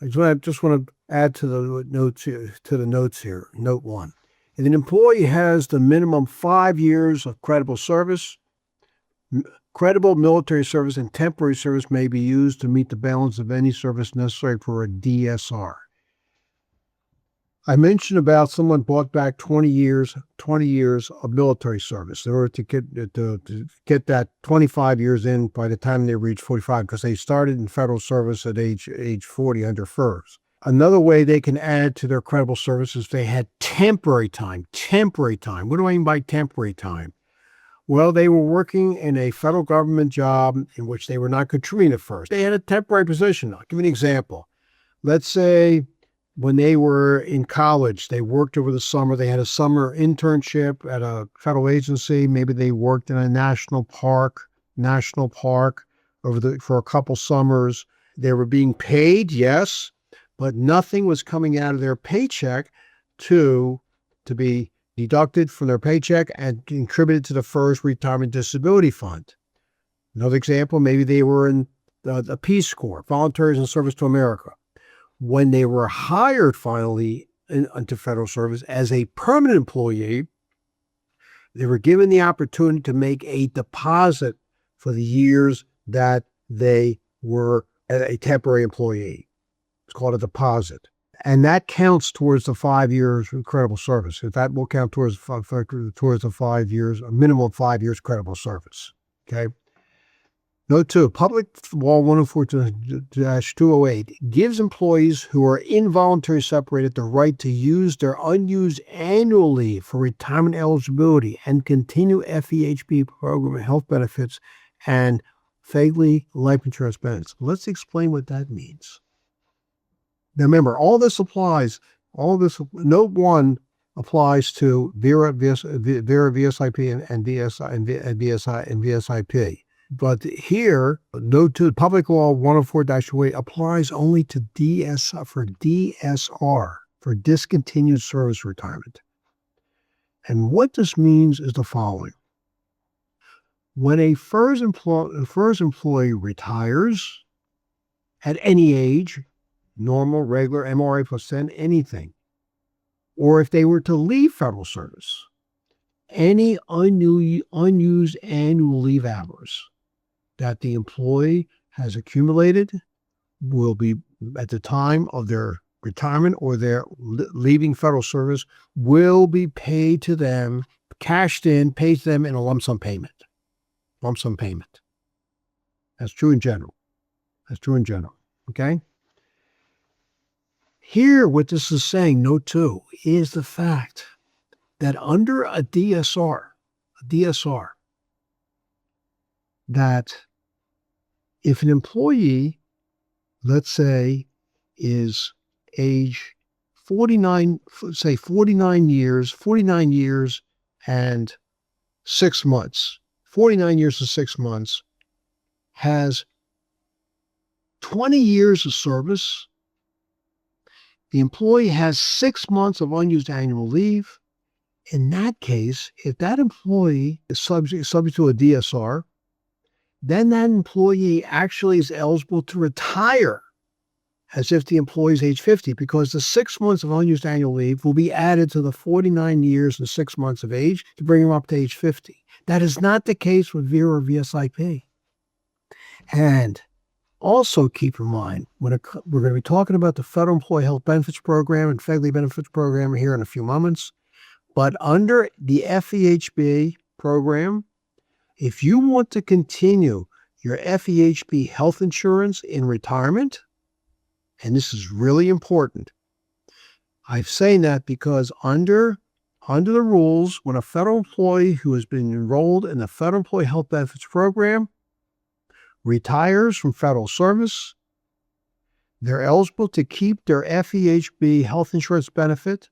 I just want to add to the notes here. Note 1. If an employee has the minimum 5 years of credible service, credible military service and temporary service may be used to meet the balance of any service necessary for a DSR. I mentioned about someone bought back 20 years of military service in order to get that 25 years in by the time they reach 45, because they started in federal service at age 40 under FERS. Another way they can add to their credible service is they had temporary time. Temporary time. What do I mean by temporary time? Well, they were working in a federal government job in which they were not contributing at first. They had a temporary position. I'll give you an example. Let's say when they were in college, they worked over the summer. They had a summer internship at a federal agency. Maybe they worked in a national park for a couple summers. They were being paid, yes, but nothing was coming out of their paycheck to be deducted from their paycheck and contributed to the FERS Retirement Disability Fund. Another example, maybe they were in the Peace Corps, Volunteers in Service to America. When they were hired finally into federal service as a permanent employee, they were given the opportunity to make a deposit for the years that they were a temporary employee. It's called a deposit. And that counts towards the 5 years of credible service. That will count towards the 5 years, a minimum of 5 years credible service. Okay. Note 2, Public Law 104-208 gives employees who are involuntarily separated the right to use their unused annual leave for retirement eligibility and continue FEHB program health benefits and FedLife life insurance benefits. Let's explain what that means. Now remember, Note 1 applies to VERA, VSIP, and VSIP. But here, Note 2, Public Law 104-208 applies only to DSR, for Discontinued Service Retirement. And what this means is the following. When a FERS employee retires at any age, normal, regular, MRA plus 10, anything, or if they were to leave federal service, any unused annual leave hours that the employee has accumulated will be, at the time of their retirement or their leaving federal service, will be paid to them, cashed in, paid to them in a lump sum payment. Lump sum payment. That's true in general. Okay? Here, what this is saying, Note 2, is the fact that under a DSR, that if an employee, let's say, is age 49 years and 6 months, 49 years and 6 months, has 20 years of service, the employee has 6 months of unused annual leave. In that case, if that employee is subject to a DSR, then that employee actually is eligible to retire as if the employee is age 50, because the 6 months of unused annual leave will be added to the 49 years and 6 months of age to bring him up to age 50. That is not the case with VERA or VSIP. And also keep in mind, we're going to be talking about the Federal Employee Health Benefits Program and FedLife Benefits Program here in a few moments. But under the FEHB program, if you want to continue your FEHB health insurance in retirement, and this is really important, I'm saying that because under the rules, when a federal employee who has been enrolled in the Federal Employee Health Benefits Program retires from federal service, they're eligible to keep their FEHB health insurance benefit,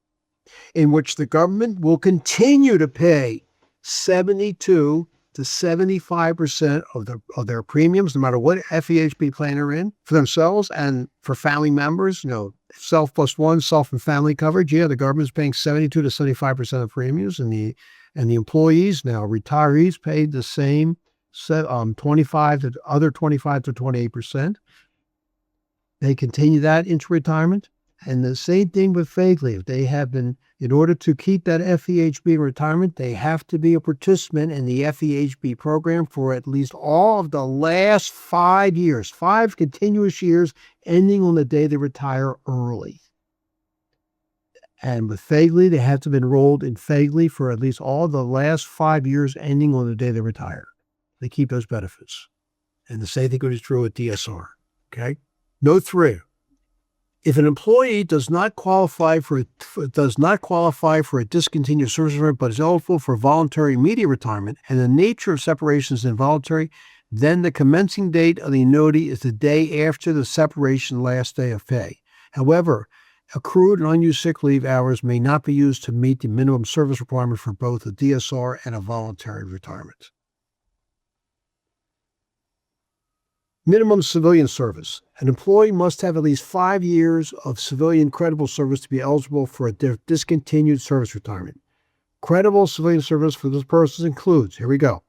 in which the government will continue to pay 72 to 75% of their premiums, no matter what FEHB plan they're in, for themselves and for family members, self plus one, self and family coverage. Yeah, the government's paying 72 to 75% of premiums, and the employees, now retirees, paid the same 25 to 28%. They continue that into retirement. And the same thing with FEHB. They have been, in order to keep that FEHB in retirement, they have to be a participant in the FEHB program for at least all of the last 5 years, 5 continuous years, ending on the day they retire early. And with FEHB, they have to have enrolled in FEHB for at least all the last 5 years, ending on the day they retire. They keep those benefits. And the same thing is true with DSR. Okay? Note 3. If an employee does not qualify for a discontinued service retirement but is eligible for voluntary immediate retirement, and the nature of separation is involuntary, then the commencing date of the annuity is the day after the separation last day of pay. However, accrued and unused sick leave hours may not be used to meet the minimum service requirement for both a DSR and a voluntary retirement. Minimum civilian service. An employee must have at least 5 years of civilian credible service to be eligible for a discontinued service retirement. Credible civilian service for this person includes, here we go,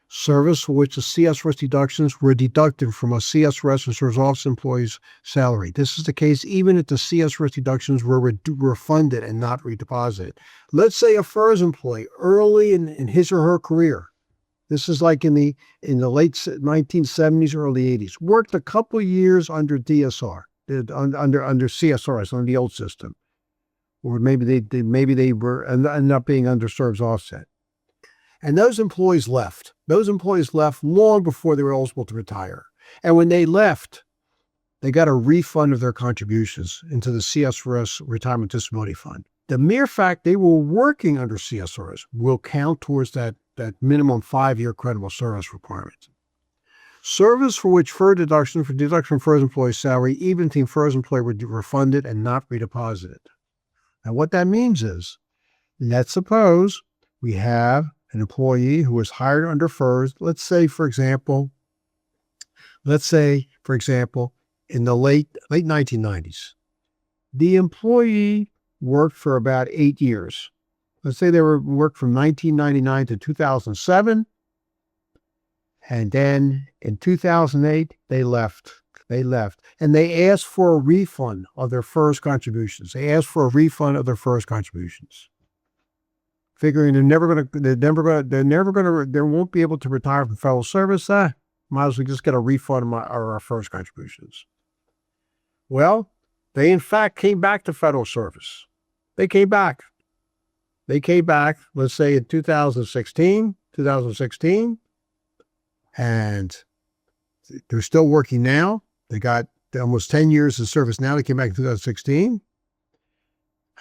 service for which the CSRS deductions were deducted from a CSRS and service office employee's salary. This is the case even if the CSRS deductions were funded and not redeposited. Let's say a FERS employee early in his or her career, this is like in the late 1970s, early 80s, worked a couple years under DSR, under CSRS, under the old system. Or maybe they were ended up being under service offset. And those employees left. Those employees left long before they were eligible to retire. And when they left, they got a refund of their contributions into the CSRS Retirement Disability Fund. The mere fact they were working under CSRS will count towards that minimum 5-year credible service requirement. Service for which deduction from FERS employee's salary, even if the FERS employee were refunded and not redeposited. Now what that means is, let's suppose we have an employee who was hired under FERS, let's say, for example, in the late 1990s. The employee worked for about 8 years. Let's say they worked from 1999 to 2007. And then in 2008, they left. And they asked for a refund of their FERS contributions. There won't be able to retire from federal service. Might as well just get a refund of our FERS contributions. Well, they in fact came back to federal service. They came back, let's say in 2016, and they're still working now. They got almost 10 years of service now. They came back in 2016.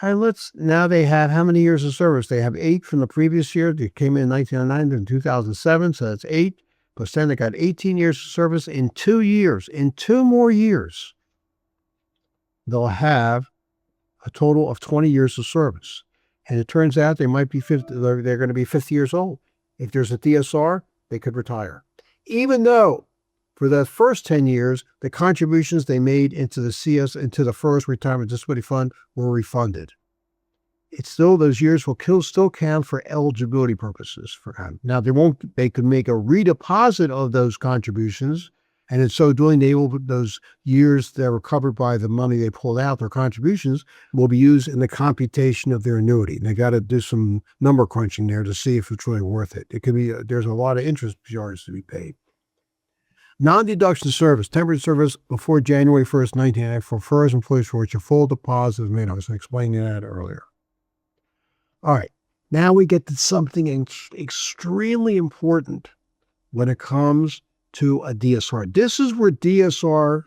And now they have how many years of service? They have 8 from the previous year. They came in 1999 and 2007, so that's 8. Plus 10, they got 18 years of service. In 2 years, in 2 more years, they'll have a total of 20 years of service. And it turns out they're going to be 50 years old. If there's a DSR, they could retire. Even though for the first 10 years, the contributions they made into the FERS Retirement Disability Fund were refunded. It's still, those years will still count for eligibility purposes for them. Now they could make a redeposit of those contributions, and in so doing, those years that were covered by the money they pulled out, their contributions, will be used in the computation of their annuity. And they got to do some number crunching there to see if it's really worth it. It could be, there's a lot of interest charges to be paid. Non-deduction service, temporary service before January 1st, 1990 for FERS employees for which a full deposit is made. I was explaining that earlier. All right, now we get to something extremely important when it comes to a DSR. This is where DSR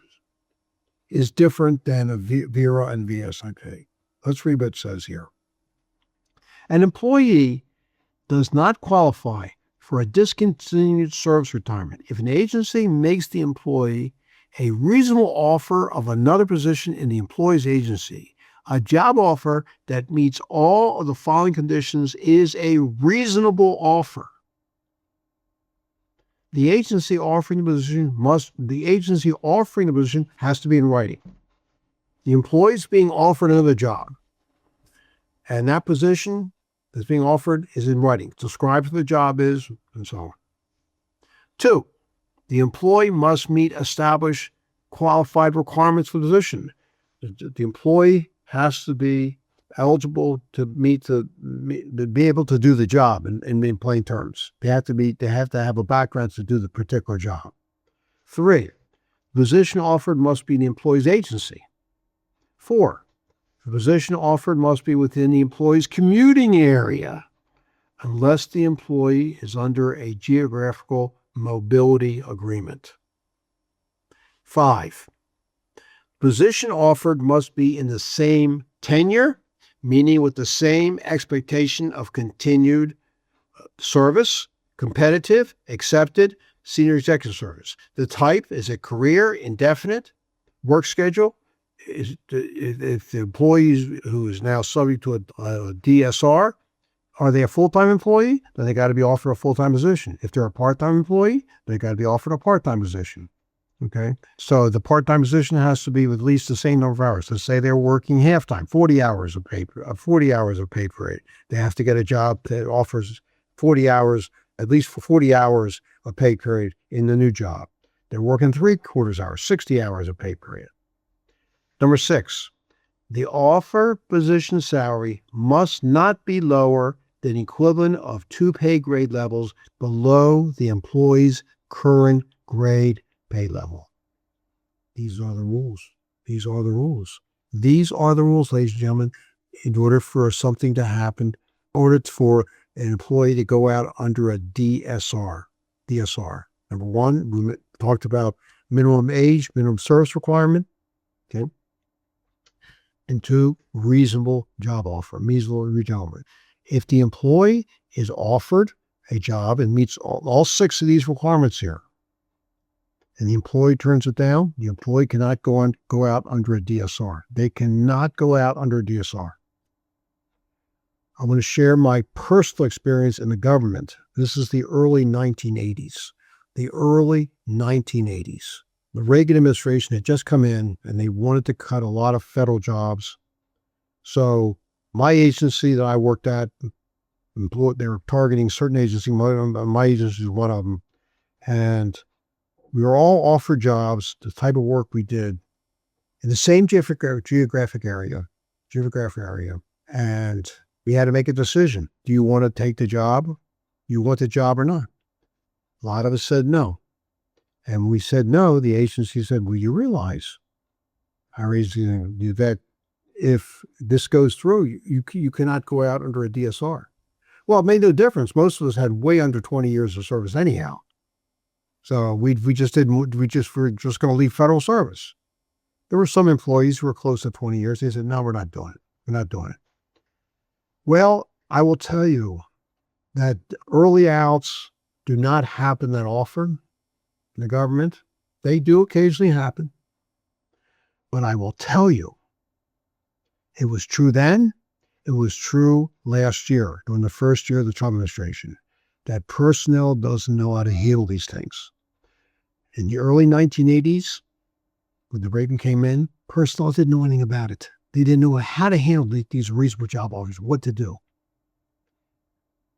is different than a VERA and VSIP. Let's read what it says here. An employee does not qualify for a discontinued service retirement if an agency makes the employee a reasonable offer of another position in the employee's agency A job offer that meets all of the following conditions is a reasonable offer. The agency offering the position has to be in writing. The employee is being offered another job, and that position that's being offered is in writing. It describes what the job is, and so on. 2, the employee must meet established qualified requirements for the position. The employee has to be eligible to be able to do the job in plain terms. They have to have a background to do the particular job. 3, the position offered must be the employee's agency. 4, the position offered must be within the employee's commuting area unless the employee is under a geographical mobility agreement. 5, position offered must be in the same tenure, meaning with the same expectation of continued service, competitive, accepted, senior executive service. The type is a career, indefinite, work schedule. If the employee who is now subject to a DSR, are they a full-time employee? Then they got to be offered a full-time position. If they're a part-time employee, they got to be offered a part-time position. Okay, so the part-time position has to be with at least the same number of hours. Let's say they're working half-time, 40 hours of paid for it. They have to get a job that offers 40 hours, at least for 40 hours of pay period in the new job. They're working 3/4 hours, 60 hours of pay period. Number 6, the offer position salary must not be lower than the equivalent of 2 pay grade levels below the employee's current grade pay level. These are the rules. These are the rules. These are the rules, ladies and gentlemen, in order for something to happen, in order for an employee to go out under a DSR. Number 1, we talked about minimum age, minimum service requirement. Okay. And 2, reasonable job offer, reasonable job offer. If the employee is offered a job and meets all 6 of these requirements here, and the employee turns it down, the employee cannot go out under a DSR. They cannot go out under a DSR. I'm going to share my personal experience in the government. This is the early 1980s. The early 1980s. The Reagan administration had just come in and they wanted to cut a lot of federal jobs. So my agency that I worked at, they were targeting certain agencies. My agency was one of them. And we were all offered jobs, the type of work we did, in the same geographic area. And we had to make a decision. Do you want to take the job? You want the job or not? A lot of us said no. And we said no. The agency said, well, you realize, our agency, that if this goes through, you cannot go out under a DSR. Well, it made no difference. Most of us had way under 20 years of service anyhow. So we were just going to leave federal service. There were some employees who were close to 20 years. They said, no, we're not doing it. We're not doing it. Well, I will tell you that early outs do not happen that often in the government. They do occasionally happen. But I will tell you, it was true then. It was true last year, during the first year of the Trump administration, that personnel doesn't know how to handle these things. In the early 1980s, when the Reagan came in, personnel didn't know anything about it. They didn't know how to handle these reasonable job offers, what to do.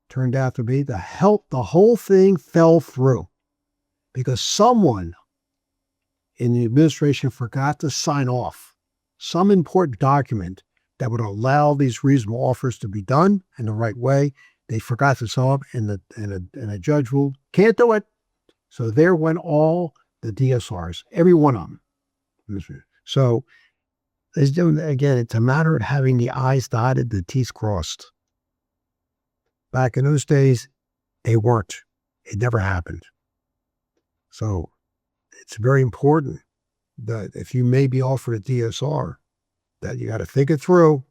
Turned out to be the whole thing fell through because someone in the administration forgot to sign off some important document that would allow these reasonable offers to be done in the right way. They forgot to sign off, and a judge ruled, can't do it. So there went all the DSRs, every one of them. So again, it's a matter of having the I's dotted, the T's crossed. Back in those days, they weren't. It never happened. So it's very important that if you may be offered a DSR, that you got to think it through.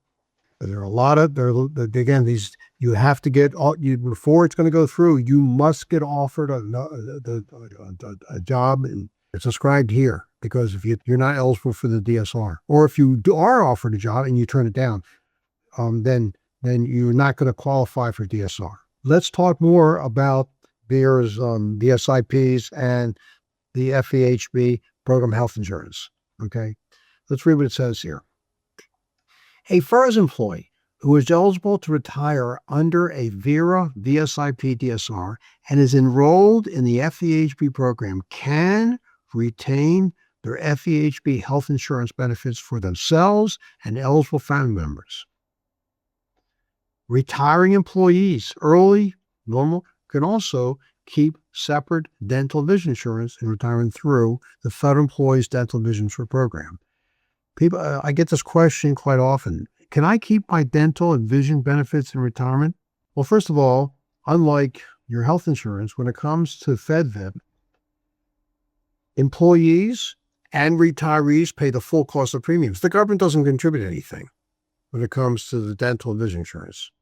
There are a lot of, again, these, you have to get, before it's going to go through, you must get offered a job It's described here because if you're not eligible for the DSR, or if you are offered a job and you turn it down, then you're not going to qualify for DSR. Let's talk more about VERA's VSIPs and the FEHB program health insurance. Okay, let's read what it says here. A FERS employee who is eligible to retire under a VERA VSIP DSR and is enrolled in the FEHB program can retain their FEHB health insurance benefits for themselves and eligible family members. Retiring employees, early, normal, can also keep separate dental vision insurance in retirement through the Federal Employees Dental Vision Insurance Program. People, I get this question quite often. Can I keep my dental and vision benefits in retirement? Well, first of all, unlike your health insurance, when it comes to FEDVIP, employees and retirees pay the full cost of premiums. The government doesn't contribute anything when it comes to the dental and vision insurance.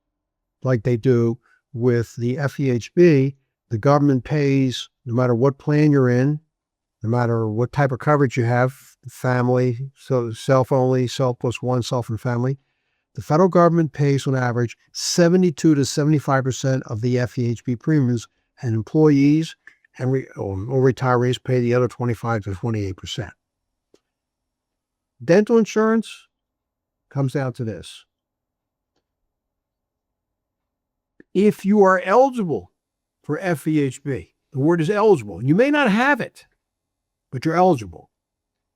Like they do with the FEHB, the government pays no matter what plan you're in, no matter what type of coverage you have, family, so self only, self plus one, self and family. The federal government pays on average 72 to 75% of the FEHB premiums, and employees and or retirees pay the other 25 to 28%. Dental insurance comes down to this. If you are eligible for FEHB, the word is eligible. You may not have it, but you're eligible.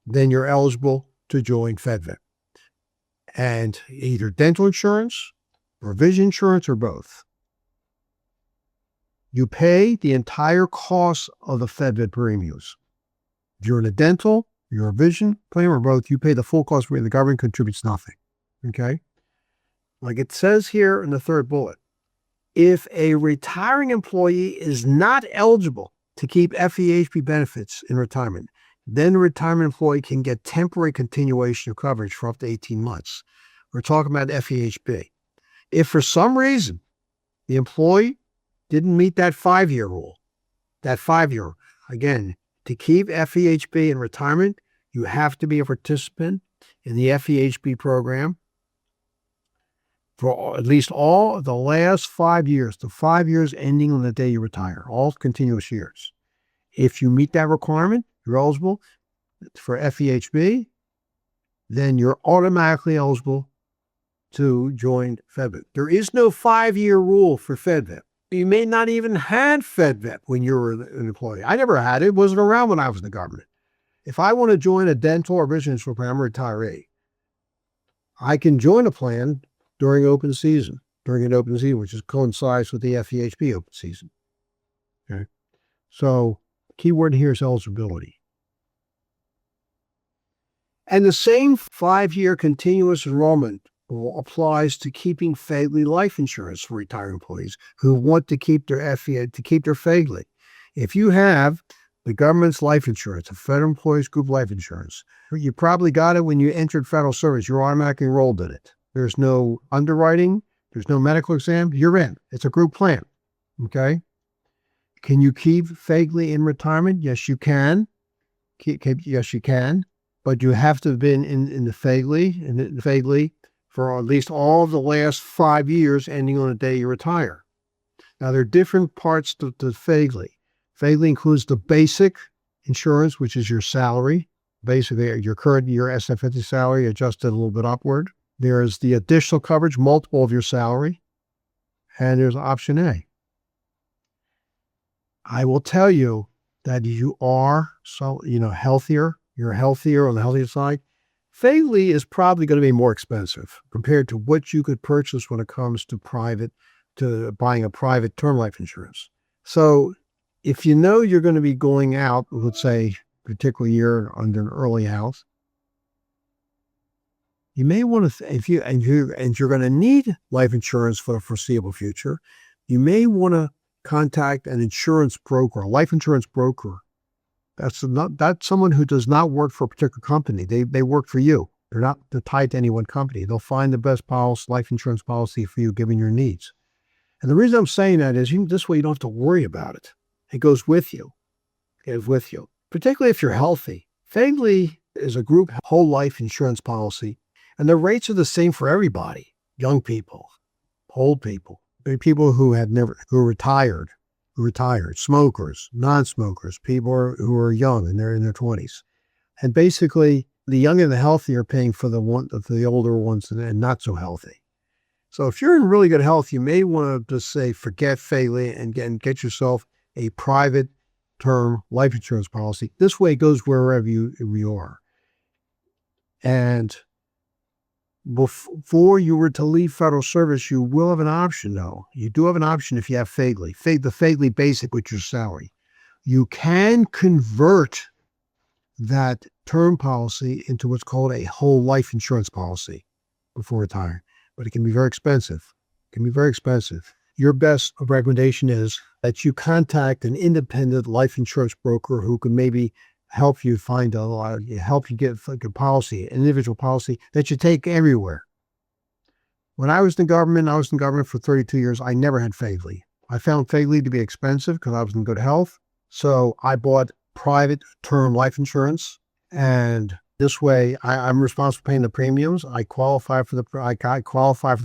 Then you're eligible to join FEDVIP. And either dental insurance or vision insurance or both. You pay the entire cost of the FEDVIP premiums. If you're in a dental, you're a vision plan or both, you pay the full cost where the government contributes nothing. Okay? Like it says here in the third bullet, if a retiring employee is not eligible to keep FEHB benefits in retirement, then the retirement employee can get temporary continuation of coverage for up to 18 months. We're talking about FEHB. If for some reason the employee didn't meet that 5-year rule, again, to keep FEHB in retirement, you have to be a participant in the FEHB program for at least all of the last 5 years, the 5 years ending on the day you retire, all continuous years. If you meet that requirement, you're eligible for FEHB, then you're automatically eligible to join FEDVIP. There is no 5-year rule for FEDVIP. You may not even had FEDVIP when you were an employee. I never had it. It wasn't around when I was in the government. If I want to join a dental or vision insurance program, I'm a retiree. I can join a plan during open season, which coincides with the FEHB open season. Okay. So keyword here is eligibility. And the same 5-year continuous enrollment applies to keeping FEHB life insurance for retired employees who want to keep their FEHB. If you have the government's life insurance, a federal employees group life insurance, you probably got it when you entered federal service. You're automatically enrolled in it. There's no underwriting. There's no medical exam. You're in. It's a group plan. Okay. Can you keep FEHB in retirement? Yes, you can. Yes, you can. But you have to have been in the FEHB for at least all of the last 5 years ending on the day you retire. Now, there are different parts to FEHB. FEHB includes the basic insurance, which is your salary, basically your SF50 salary adjusted a little bit upward. There's the additional coverage, multiple of your salary, and there's option A. I will tell you that you are healthier. You're healthier on the healthier side. FEHB is probably going to be more expensive compared to what you could purchase when it comes to buying a private term life insurance. So if you know you're going to be going out, let's say, particular year under an early health, you may want to, if you're going to need life insurance for the foreseeable future, you may want to contact an insurance broker, a life insurance broker. That's someone who does not work for a particular company. They work for you. They're not tied to any one company. They'll find the best life insurance policy for you given your needs. And the reason I'm saying that is this way you don't have to worry about it. It goes with you. It is with you. particularly if you're healthy. FEHB is a group whole life insurance policy, and the rates are the same for everybody. Young people, old people, people who retired, smokers, non-smokers, people who are young and they're in their 20s. And basically, the young and the healthy are paying for the older ones and not so healthy. So if you're in really good health, you may want to just say, forget FEHB and get yourself a private term life insurance policy. This way it goes wherever you are. And before you were to leave federal service, you will have an option, though. You do have an option if you have FEHB. The FEHB basic, which is salary. You can convert that term policy into what's called a whole life insurance policy before retiring. But it can be very expensive. Your best recommendation is that you contact an independent life insurance broker who can maybe help you get like a policy, an individual policy that you take everywhere. When I was in government for 32 years. I never had FEHB. I found FEHB to be expensive because I was in good health. So I bought private term life insurance, and this way I'm responsible for paying the premiums. I qualify for the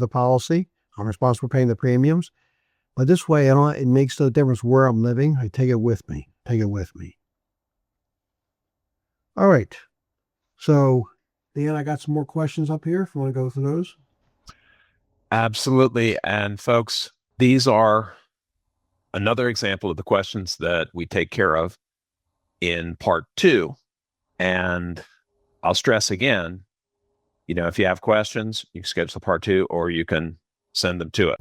policy. I'm responsible for paying the premiums. But this way, it makes no difference where I'm living. I take it with me. All right. So, Dan, I got some more questions up here if you want to go through those. Absolutely. And folks, these are another example of the questions that we take care of in part 2. And I'll stress again, if you have questions, you can schedule part 2 or you can send them to it.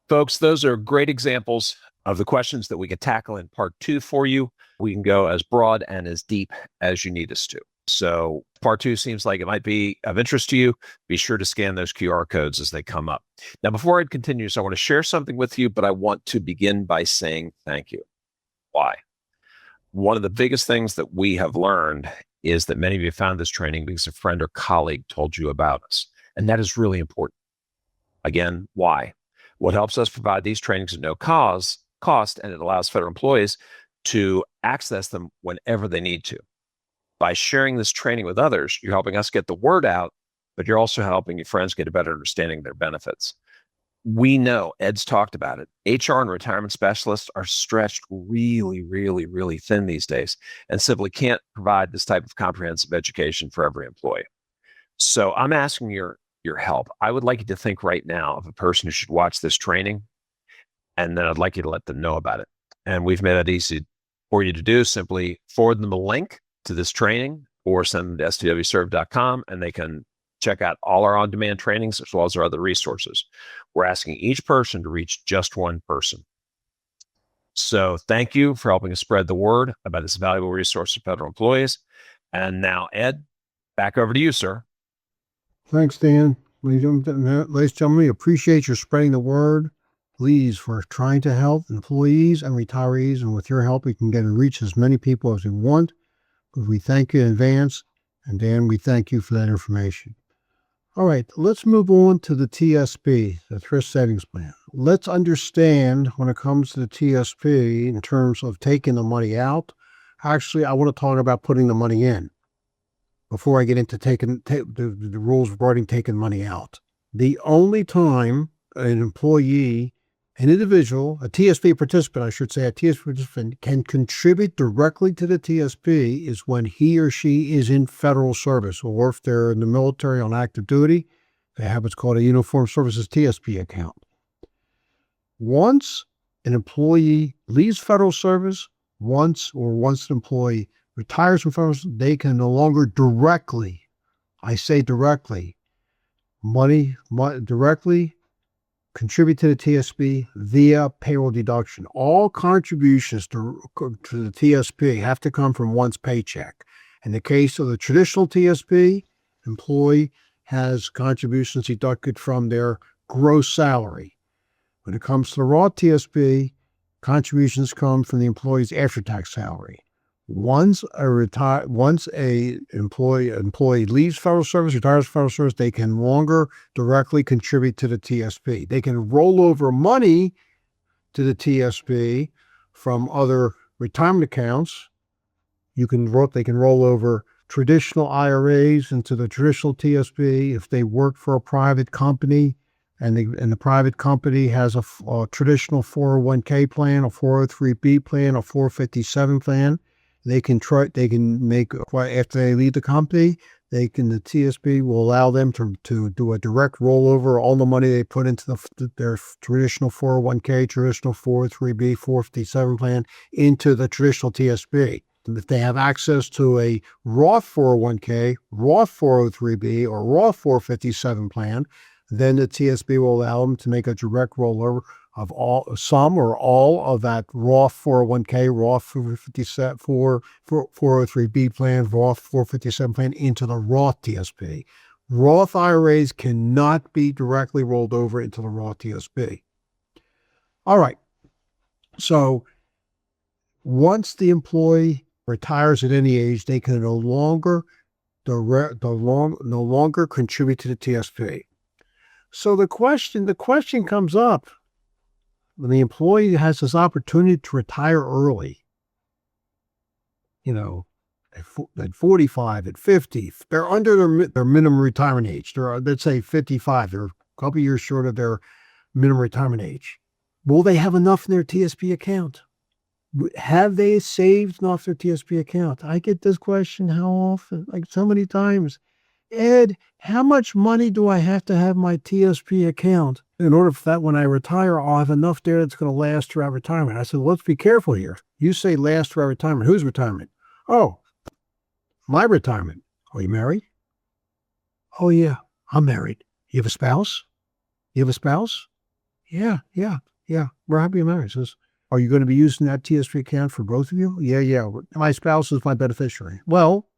Folks, those are great examples of the questions that we can tackle in part 2 for you. We can go as broad and as deep as you need us to. So part 2 seems like it might be of interest to you. Be sure to scan those QR codes as they come up. Now, before I continue, I want to share something with you, but I want to begin by saying thank you. Why? One of the biggest things that we have learned is that many of you found this training because a friend or colleague told you about us. And that is really important. Again, why? What helps us provide these trainings at no cost, and it allows federal employees to access them whenever they need to. By sharing this training with others, you're helping us get the word out, but you're also helping your friends get a better understanding of their benefits. We know, Ed's talked about it, HR and retirement specialists are stretched really, really, really thin these days and simply can't provide this type of comprehensive education for every employee. So I'm asking your help. I would like you to think right now of a person who should watch this training, and then I'd like you to let them know about it. And we've made that easy for you to do. Simply forward them a link to this training or send them to stwserve.com, and they can check out all our on-demand trainings as well as our other resources. We're asking each person to reach just one person. So thank you for helping us spread the word about this valuable resource for federal employees. And now, Ed, back over to you, sir. Thanks, Dan. Ladies and gentlemen, we appreciate your spreading the word. Please, we're trying to help employees and retirees, and with your help, we can get and reach as many people as we want. We thank you in advance, and Dan, we thank you for that information. All right, let's move on to the TSP, the Thrift Savings Plan. Let's understand when it comes to the TSP in terms of taking the money out. Actually, I want to talk about putting the money in before I get into the rules regarding taking money out. The only time an employee, an individual, a TSP participant, I should say, a TSP participant can contribute directly to the TSP is when he or she is in federal service, or if they're in the military on active duty, they have what's called a Uniformed Services TSP account. Once an employee leaves federal service, once an employee retires from federal service, they can no longer directly, I say directly, directly contribute to the TSP via payroll deduction. All contributions to the TSP have to come from one's paycheck. In the case of the traditional TSP, employee has contributions deducted from their gross salary. When it comes to the raw TSP, contributions come from the employee's after-tax salary. Once a employee leaves federal service, retires from federal service, they can no longer directly contribute to the TSP. They can roll over money to the TSP from other retirement accounts. They can roll over traditional IRAs into the traditional TSP. If they work for a private company and the private company has a traditional 401k plan, a 403b plan, a 457 plan, they can make, after they leave the company, the TSP will allow them to do a direct rollover of all the money they put into their traditional 401k, traditional 403b, 457 plan into the traditional TSP. If they have access to a Roth 401k, Roth 403b, or Roth 457 plan, then the TSP will allow them to make a direct rollover of some or all of that Roth 401k, Roth 403b plan, Roth 457 plan into the Roth TSP. Roth IRAs cannot be directly rolled over into the Roth TSP. All right. So once the employee retires at any age, they can no longer contribute to the TSP. So the question comes up. When the employee has this opportunity to retire early, at 45, at 50, they're under their minimum retirement age. Let's say 55, they're a couple years short of their minimum retirement age. Will they have enough in their TSP account? Have they saved enough in their TSP account? I get this question how often? Like so many times. Ed, how much money do I have to have in my TSP account in order for that when I retire, I'll have enough there that's going to last throughout retirement? I said, well, let's be careful here. You say last throughout retirement. Whose retirement? Oh, my retirement. Are you married? Oh, yeah, I'm married. You have a spouse? You have a spouse? Yeah. We're happy you're married. Says, are you going to be using that TSP account for both of you? Yeah. My spouse is my beneficiary. Well,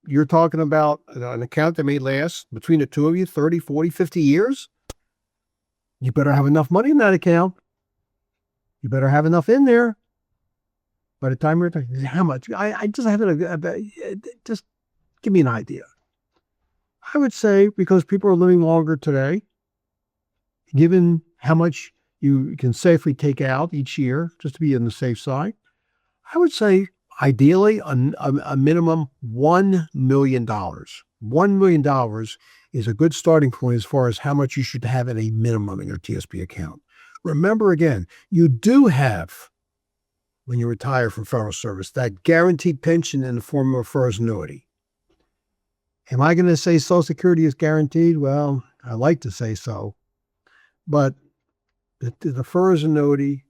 you're talking about an account that may last between the two of you 30, 40, 50 years. You better have enough money in that account. You better have enough in there. By the time you're talking, how much? I just have just give me an idea. I would say because people are living longer today, given how much you can safely take out each year, just to be on the safe side, I would say ideally, a minimum $1 million. $1 million is a good starting point as far as how much you should have at a minimum in your TSP account. Remember again, you do have, when you retire from federal service, that guaranteed pension in the form of a FERS annuity. Am I going to say Social Security is guaranteed? Well, I like to say so. But the FERS annuity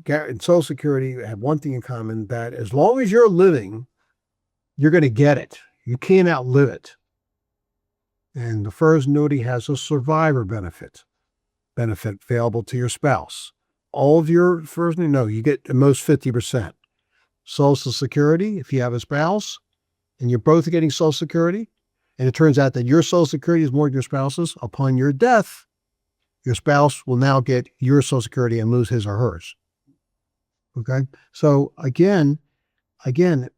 and Social Security have one thing in common, that as long as you're living, you're going to get it. You can't outlive it. And the FERS annuity has a survivor benefit available to your spouse. All of your FERS, you get at most 50%. Social Security, if you have a spouse and you're both getting Social Security, and it turns out that your Social Security is more than your spouse's, upon your death, your spouse will now get your Social Security and lose his or hers. Okay. So again,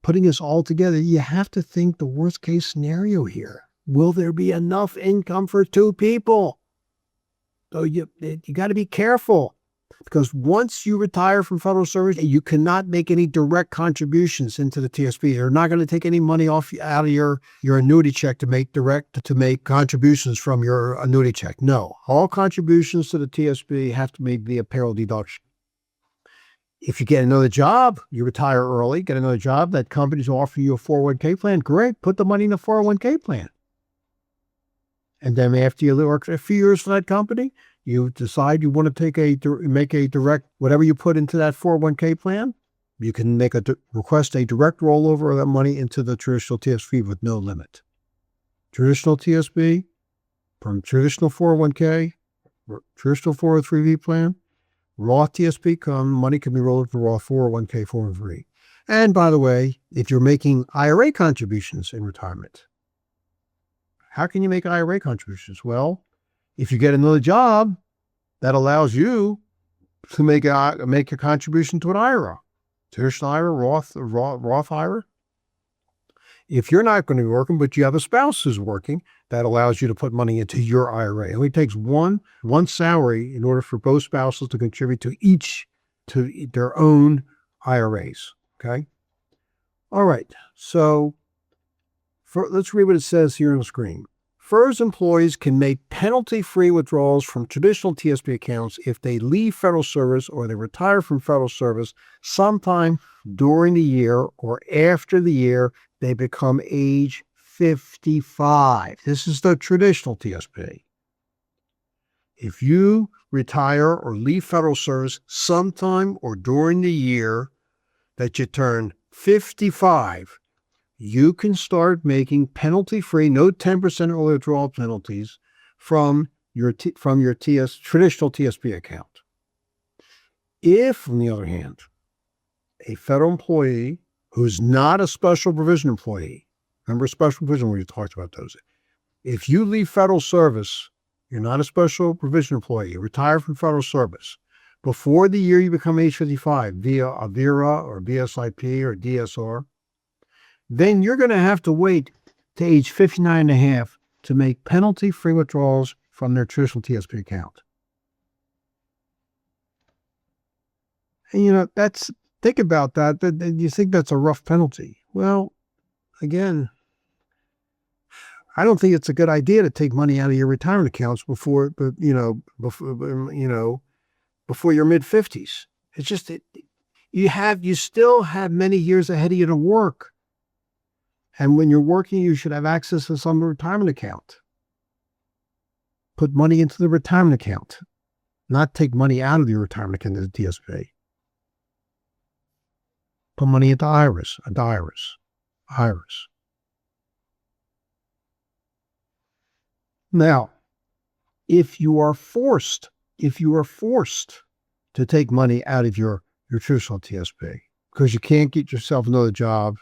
putting this all together, you have to think the worst case scenario here. Will there be enough income for two people? So you got to be careful, because once you retire from federal service, you cannot make any direct contributions into the TSP. You're not going to take any money out of your annuity check to make contributions from your annuity check. No, all contributions to the TSP have to be via payroll deduction. If you get another job, you retire early, get another job, that company's offering you a 401k plan, great, put the money in the 401k plan. And then after you work a few years for that company, you decide you want to make a direct, whatever you put into that 401k plan, you can request a direct rollover of that money into the traditional TSP with no limit. Traditional TSP, from traditional 401k, traditional 403b plan, Roth TSP money can be rolled into Roth 401k, 403. And by the way, if you're making IRA contributions in retirement, how can you make IRA contributions? Well, if you get another job, that allows you to make a contribution to an IRA, traditional IRA, Roth IRA. If you're not going to be working, but you have a spouse who's working, that allows you to put money into your IRA. It only takes one salary in order for both spouses to contribute to each to their own IRAs. Okay. All right. So let's read what it says here on the screen. FERS employees can make penalty-free withdrawals from traditional TSP accounts if they leave federal service or they retire from federal service sometime during the year or after the year they become age 55. This is the traditional TSP. If you retire or leave federal service sometime or during the year that you turn 55, you can start making penalty-free, no 10% early withdrawal penalties from your traditional TSP account. If, on the other hand, a federal employee who's not a special provision employee, remember special provision, we talked about those. If you leave federal service, you're not a special provision employee, you retire from federal service, before the year you become age 55 via a VERA or VSIP or DSR, then you're going to have to wait to age 59 and a half to make penalty-free withdrawals from their traditional TSP account. And think about that. You think that's a rough penalty. Well, again, I don't think it's a good idea to take money out of your retirement accounts before your mid-50s. It's just you still have many years ahead of you to work. And when you're working, you should have access to some retirement account. Put money into the retirement account, not take money out of your retirement account as a TSP. Put money into IRAs. Now, if you are forced to take money out of your traditional TSP because you can't get yourself another job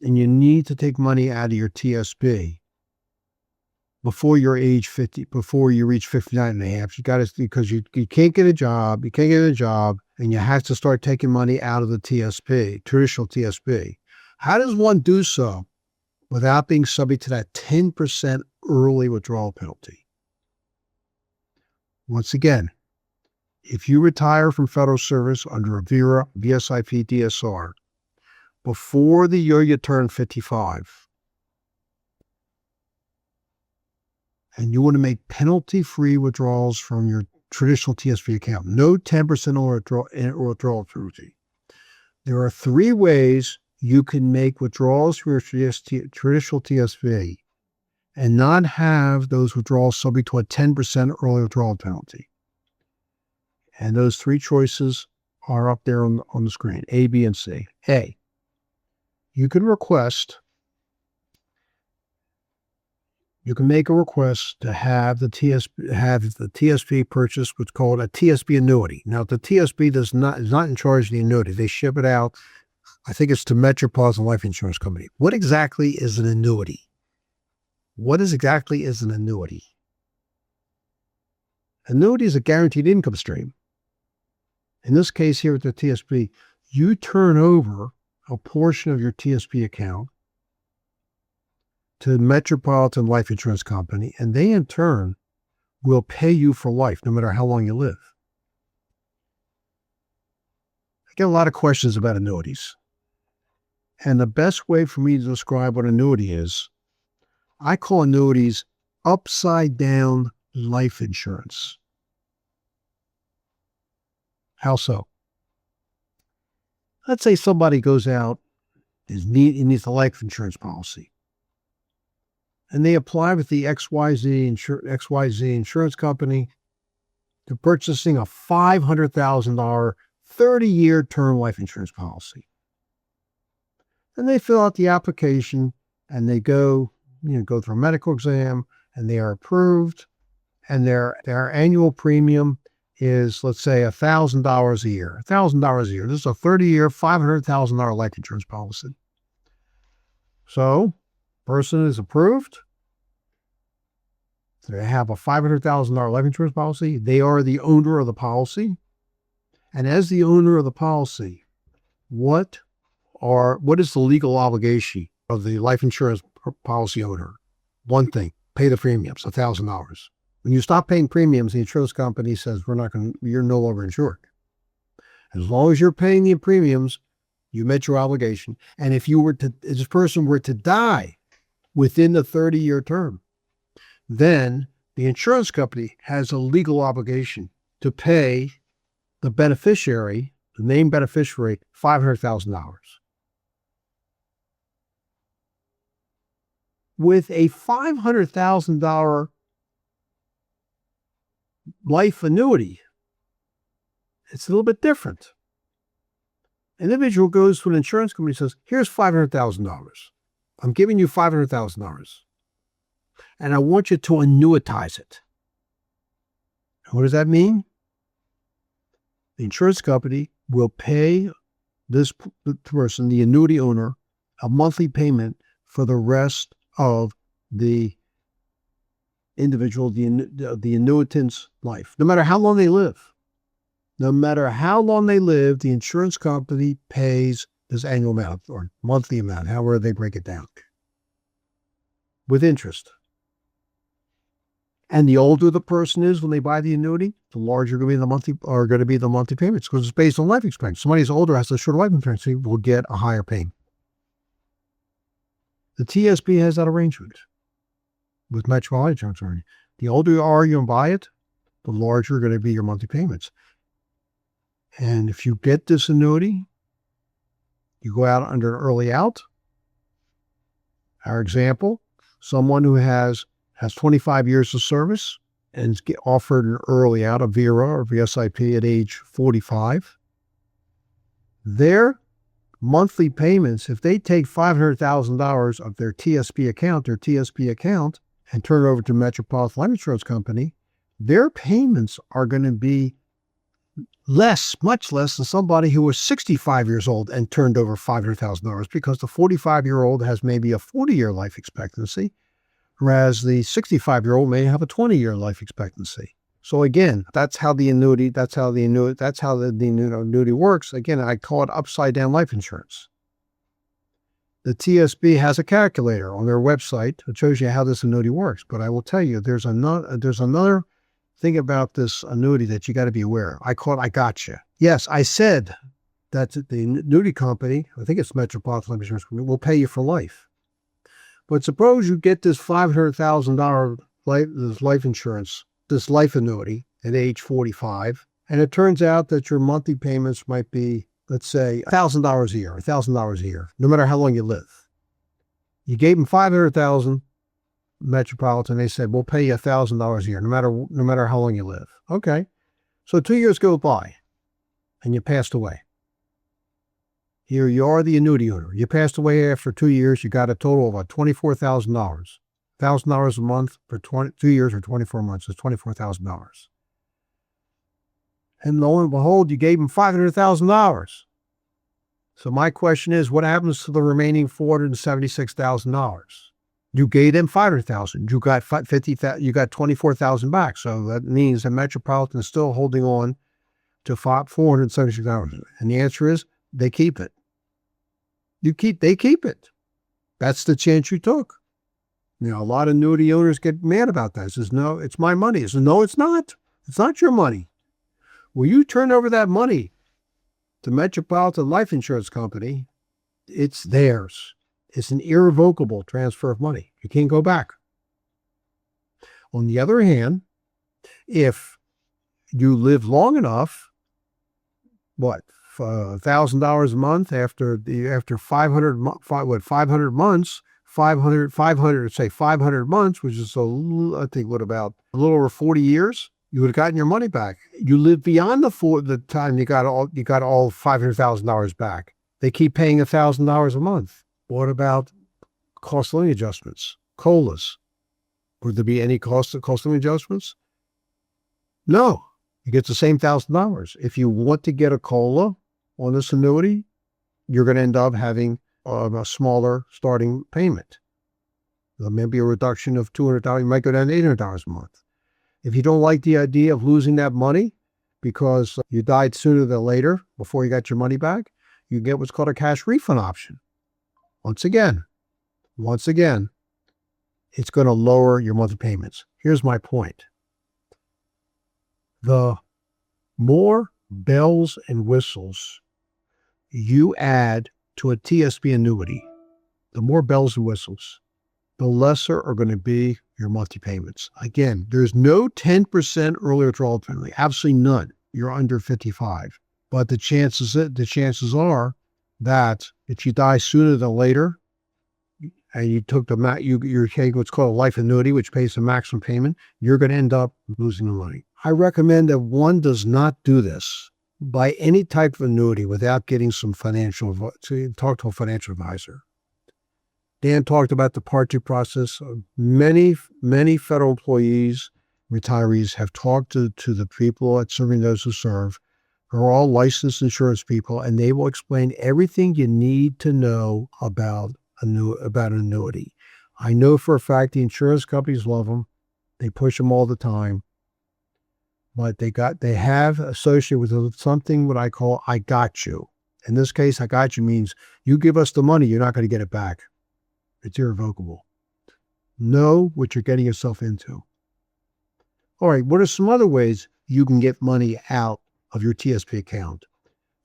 and you need to take money out of your TSP before you're age 50, before you reach 59 and a half, because you can't get a job, and you have to start taking money out of the TSP, traditional TSP. How does one do so without being subject to that 10% early withdrawal penalty? Once again, if you retire from federal service under a VERA, VSIP, DSR, before the year you turn 55, and you want to make penalty-free withdrawals from your traditional TSP account, no 10% withdrawal penalty, there are 3 ways you can make withdrawals from your traditional TSP and not have those withdrawals subject to a 10% early withdrawal penalty. And those 3 choices are up there on the screen, A, B, and C. A, you can make a request to have the TSP purchase what's called a TSP annuity. Now, the TSP is not in charge of the annuity. They ship it out. I think it's to Metropolitan Life Insurance Company. What exactly is an annuity? Annuity is a guaranteed income stream. In this case here at the TSP, you turn over a portion of your TSP account to Metropolitan Life Insurance Company, and they in turn will pay you for life, no matter how long you live. I get a lot of questions about annuities. And the best way for me to describe what an annuity is, I call annuities upside down life insurance. How so? Let's say somebody goes out and needs a life insurance policy. And they apply with the XYZ insurance company to purchasing a $500,000 30-year term life insurance policy. And they fill out the application and they go through a medical exam and they are approved, and their annual premium is, let's say, $1,000 a year. $1,000 a year. This is a 30-year, $500,000 life insurance policy. So, person is approved. They have a $500,000 life insurance policy. They are the owner of the policy. And as the owner of the policy, what is the legal obligation of the life insurance policy owner? One thing, pay the premiums, $1,000. When you stop paying premiums, the insurance company says, you're no longer insured. As long as you're paying the premiums, you met your obligation. And if this person were to die within the 30-year term, then the insurance company has a legal obligation to pay the beneficiary, the named beneficiary, $500,000. With a $500,000 life annuity, it's a little bit different. An individual goes to an insurance company and says, here's $500,000. I'm giving you $500,000. And I want you to annuitize it. What does that mean? The insurance company will pay this person, the annuity owner, a monthly payment for the rest of the individual, the annuitant's life, no matter how long they live. No matter how long they live, the insurance company pays this annual amount or monthly amount, however they break it down, with interest. And the older the person is when they buy the annuity, the larger going to be the monthly payments, because it's based on life expectancy. Somebody who's older has a shorter life expectancy will get a higher payment. The TSP has that arrangement with Metropolitan Insurance Company. The older you are, you buy it, the larger are going to be your monthly payments. And if you get this annuity, you go out under an early out. Our example, someone who has 25 years of service and is offered an early out, a VERA or VSIP at age 45, their monthly payments, if they take $500,000 of their TSP account, and turn it over to Metropolitan Life Insurance Company, their payments are going to be much less than somebody who was 65 years old and turned over $500,000, because the 45-year-old has maybe a 40-year life expectancy, whereas the 65-year-old may have a 20-year life expectancy. So again, that's how the annuity works. Again, I call it upside down life insurance. The TSB has a calculator on their website that shows you how this annuity works. But I will tell you, there's another thing about this annuity that you got to be aware. I call it I gotcha. Yes, I said that the annuity company, I think it's Metropolitan Life Insurance Company, will pay you for life. But suppose you get this $500,000 life insurance, this life annuity at age 45, and it turns out that your monthly payments might be, let's say, $1,000 a year, no matter how long you live. You gave them $500,000, Metropolitan, they said, we'll pay you $1,000 a year, no matter how long you live. Okay. So 2 years go by and you passed away. Here you are, the annuity owner. You passed away after 2 years. You got a total of $24,000. $1,000 a month for 2 years or 24 months is $24,000. And lo and behold, you gave him $500,000. So my question is, what happens to the remaining $476,000? You gave them $500,000. You got $50,000. You got $24,000 back. So that means that Metropolitan is still holding on to $476,000. And the answer is, they keep it. They keep it. That's the chance you took. You know, a lot of annuity owners get mad about that. Says, no, it's my money. Says, no, it's not. It's not your money. Well, you turn over that money to Metropolitan Life Insurance Company, it's theirs. It's an irrevocable transfer of money. You can't go back. On the other hand, if you live long enough, $1,000 a month after 500 months, 500 months, which is I think about a little over 40 years, you would have gotten your money back. You live beyond the time you got all $500,000 back. They keep paying $1,000 a month. What about cost of living adjustments, COLAs? Would there be any cost of living adjustments? No. You get the same $1,000. If you want to get a COLA on this annuity, you're going to end up having a smaller starting payment. There may be a reduction of $200. You might go down to $800 a month. If you don't like the idea of losing that money because you died sooner than later before you got your money back, you get what's called a cash refund option. Once again, it's going to lower your monthly payments. Here's my point. The more bells and whistles you add to a TSP annuity, the more bells and whistles, the lesser are going to be your monthly payments. Again, there's no 10% early withdrawal penalty, absolutely none. You're under 55. But the chances are that if you die sooner than later, and you took you're taking what's called a life annuity, which pays the maximum payment, you're going to end up losing the money. I recommend that one does not do this by any type of annuity without getting some talk to a financial advisor. Dan talked about the Part 2 process. Many federal employees, retirees have talked to the people at Serving Those Who Serve, who are all licensed insurance people, and they will explain everything you need to know about an annuity. I know for a fact the insurance companies love them. They push them all the time. But they have associated with something what I call I got you. In this case, I got you means you give us the money, you're not going to get it back. It's irrevocable. Know what you're getting yourself into. All right, what are some other ways you can get money out of your TSP account?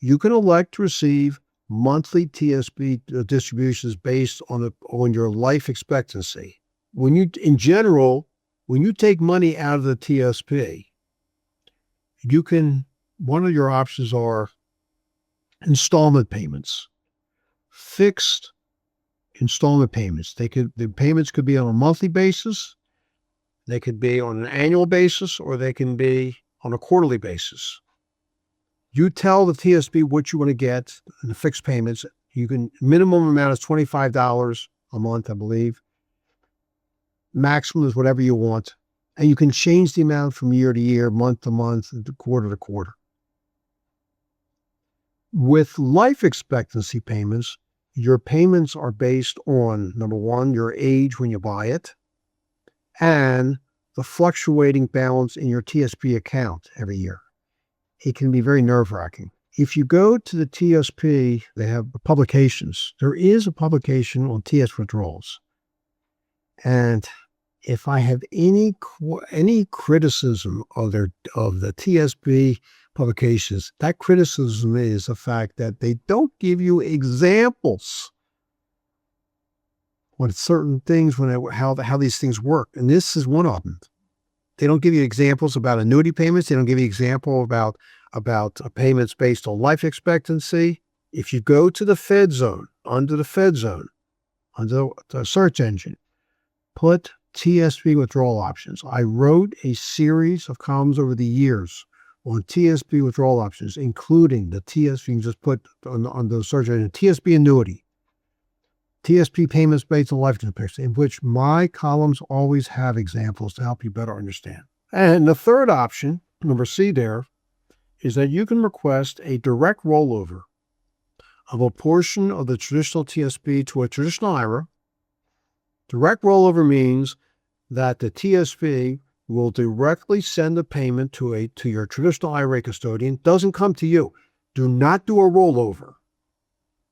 You can elect to receive monthly TSP distributions based on your life expectancy. In general, when you take money out of the TSP, one of your options are installment payments, fixed installment payments. The payments could be on a monthly basis, they could be on an annual basis, or they can be on a quarterly basis. You tell the TSP what you want to get in the fixed payments. Minimum amount is $25 a month, I believe. Maximum is whatever you want. And you can change the amount from year to year, month to month, quarter to quarter. With life expectancy payments, your payments are based on, number one, your age when you buy it, and the fluctuating balance in your TSP account every year. It can be very nerve-wracking. If you go to the TSP, they have publications. There is a publication on TS withdrawals. And if I have any criticism of the TSP publications, that criticism is the fact that they don't give you examples on certain things, how these things work. And this is one of them. They don't give you examples about annuity payments. They don't give you example about payments based on life expectancy. If you go to the Fed Zone, under the search engine, put TSP withdrawal options. I wrote a series of columns over the years on TSP withdrawal options, including the TSP, you can just put on the search engine, TSP annuity, TSP payments based on life expectancy, in which my columns always have examples to help you better understand. And the third option, number C there, is that you can request a direct rollover of a portion of the traditional TSP to a traditional IRA. Direct rollover means that the TSP will directly send the payment to your traditional IRA custodian. Doesn't come to you. Do not do a rollover.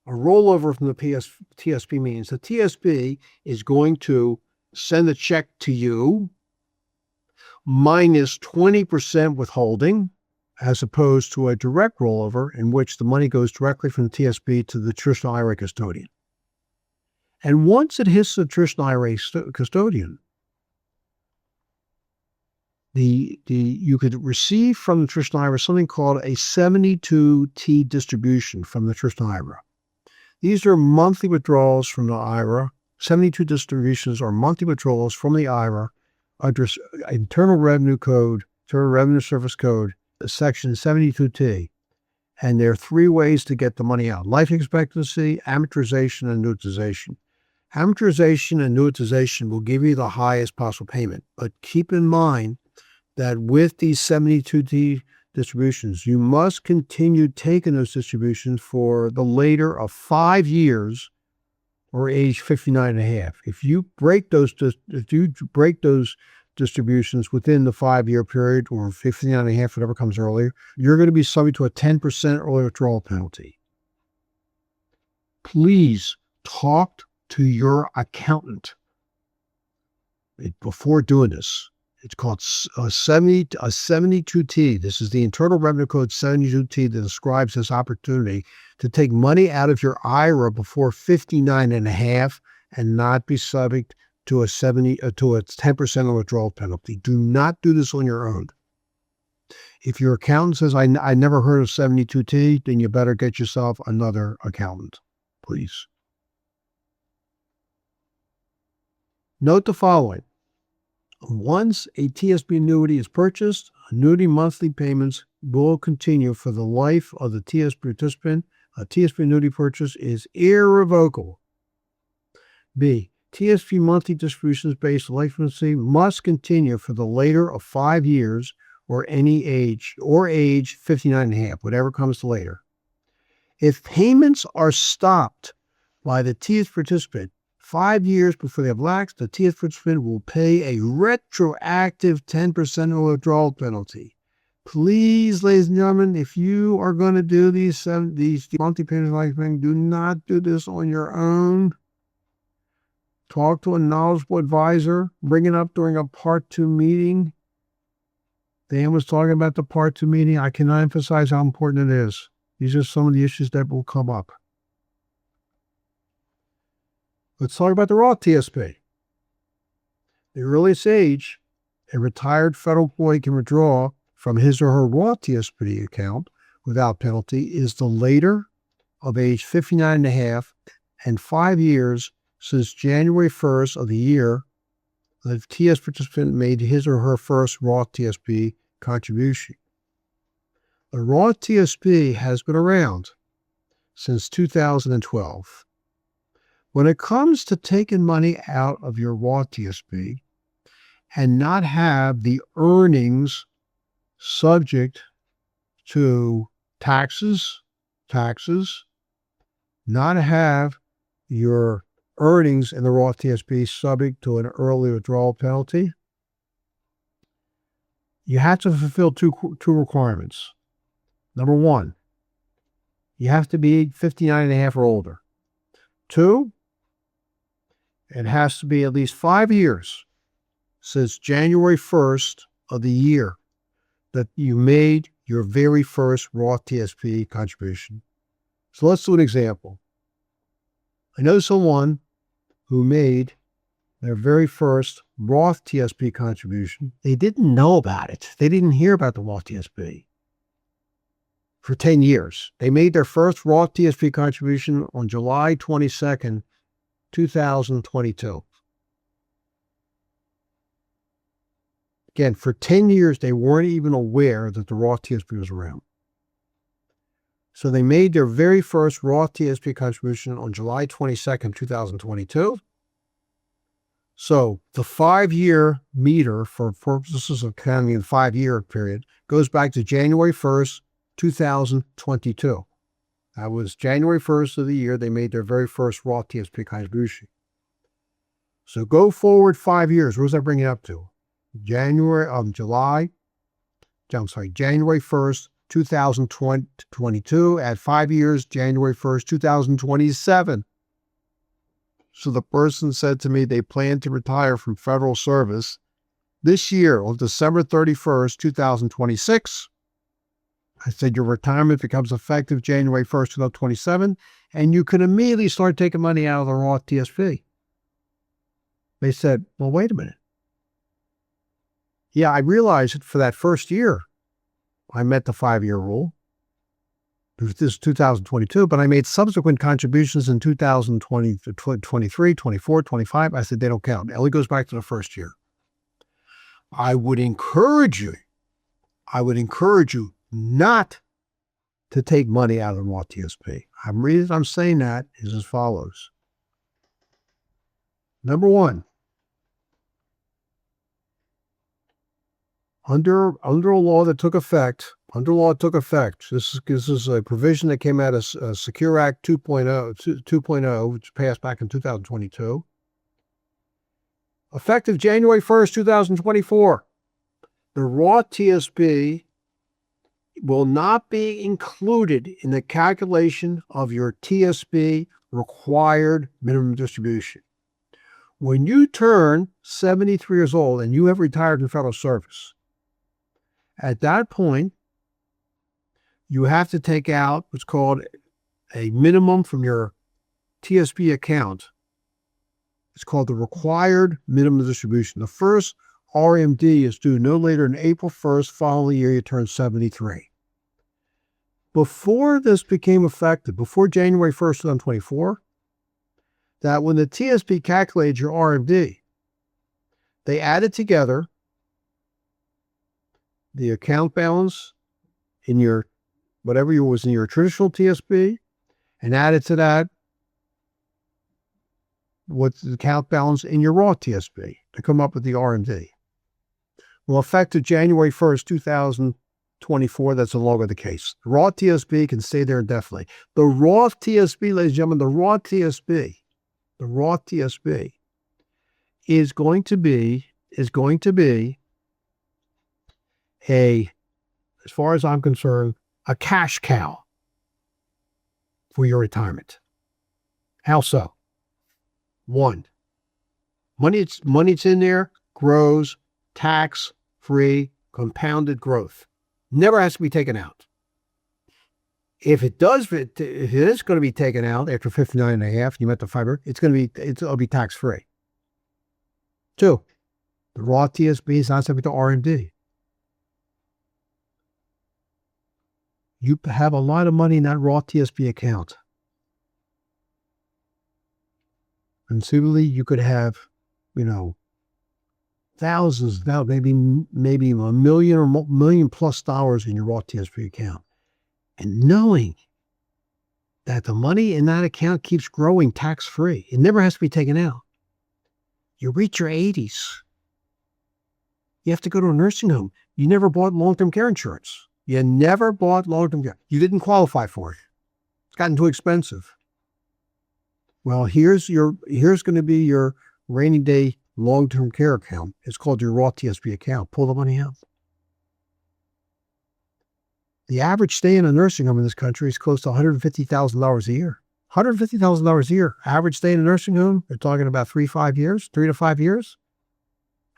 A rollover from the TSP means the TSP is going to send a check to you minus 20% withholding, as opposed to a direct rollover in which the money goes directly from the TSP to the traditional IRA custodian. And once it hits the traditional IRA custodian, you could receive from the traditional IRA something called a 72T distribution from the traditional IRA. These are monthly withdrawals from the IRA. 72 distributions are monthly withdrawals from the IRA under Internal Revenue Service Code, Section 72T. And there are three ways to get the money out: life expectancy, amortization, and annuitization. Amortization and annuitization will give you the highest possible payment. But keep in mind that with these 72T distributions, you must continue taking those distributions for the later of 5 years or age 59 and a half. If you break those distributions within the 5-year period or 59 and a half, whatever comes earlier, you're going to be subject to a 10% early withdrawal penalty. Please talk to your accountant before doing this. It's called a 72T. This is the Internal Revenue Code 72T that describes this opportunity to take money out of your IRA before 59 and a half and not be subject to a 10% withdrawal penalty. Do not do this on your own. If your accountant says, I never heard of 72T, then you better get yourself another accountant, please. Note the following. Once a TSP annuity is purchased, annuity monthly payments will continue for the life of the TSP participant. A TSP annuity purchase is irrevocable. B. TSP monthly distributions based life expectancy must continue for the later of 5 years or any age, or age 59 and a half, whatever comes later. If payments are stopped by the TSP participant 5 years before they have lapsed, the TSP participant will pay a retroactive 10% withdrawal penalty. Please, ladies and gentlemen, if you are going to do these monthly payments like thing, do not do this on your own. Talk to a knowledgeable advisor. Bring it up during a Part 2 meeting. Dan was talking about the Part 2 meeting. I cannot emphasize how important it is. These are some of the issues that will come up. Let's talk about the Roth TSP. The earliest age a retired federal employee can withdraw from his or her Roth TSP account without penalty is the later of age 59 and a half and 5 years since January 1st of the year the TSP participant made his or her first Roth TSP contribution. The Roth TSP has been around since 2012. When it comes to taking money out of your Roth TSP and not have the earnings subject to taxes, not have your earnings in the Roth TSP subject to an early withdrawal penalty, you have to fulfill two requirements. Number one, you have to be 59 and a half or older. 2, it has to be at least 5 years since January 1st of the year that you made your very first Roth TSP contribution. So let's do an example. I know someone who made their very first Roth TSP contribution. They didn't know about it. They didn't hear about the Roth TSP for 10 years. They made their first Roth TSP contribution on July 22nd, 2022. Again, for 10 years, they weren't even aware that the Roth TSP was around. So they made their very first Roth TSP contribution on July 22nd, 2022. So the 5-year meter for purposes of counting the 5-year period goes back to January 1st, 2022. That was January 1st of the year they made their very first Roth TSP contribution. So go forward 5 years. What does that bring it up to? January 1st, 2022. At 5 years, January 1st, 2027. So the person said to me they plan to retire from federal service this year on December 31st, 2026. I said your retirement becomes effective January 1st, 2027, and you can immediately start taking money out of the Roth TSP. They said, well, wait a minute. Yeah, I realized that for that first year, I met the 5-year rule. This is 2022, but I made subsequent contributions in 2020, 23, 24, 25. I said, they don't count. It only goes back to the first year. I would encourage you not to take money out of the Roth TSP. The reason I'm saying that is as follows. Number one, under a law that took effect, this is a provision that came out of Secure Act 2.0, which passed back in 2022. Effective January 1st, 2024, the Roth TSP will not be included in the calculation of your TSP required minimum distribution. When you turn 73 years old and you have retired from federal service, at that point, you have to take out what's called a minimum from your TSP account. It's called the required minimum distribution. The first RMD is due no later than April 1st following the year you turn 73. Before this became effective, before January 1st, 2024, that when the TSP calculated your RMD, they added together the account balance in your, whatever was in your traditional TSP, and added to that what's the account balance in your raw TSP to come up with the RMD. Well, effective January 1st, 2024, that's no longer the case. The raw TSP can stay there indefinitely. The raw TSP, ladies and gentlemen, the raw TSP is going to be a, as far as I'm concerned, a cash cow for your retirement. How so? One, money that's in there grows tax-free compounded growth. Never has to be taken out. If it is going to be taken out after 59 and a half, you met the fiber, it'll be tax-free. Two, the raw TSP is not subject to RMD. You have a lot of money in that raw TSP account. Conceivably, you could have, thousands, maybe $1 million or $1 million plus in your raw TSP account. And knowing that the money in that account keeps growing tax-free, it never has to be taken out. You reach your 80s. You have to go to a nursing home. You never bought long-term care insurance. You never bought long-term care. You didn't qualify for it. It's gotten too expensive. Well, here's going to be your rainy day long-term care account. It's called your raw TSP account. Pull the money out. The average stay in a nursing home in this country is close to $150,000 a year. $150,000 a year. Average stay in a nursing home, they're talking about 3 to 5 years.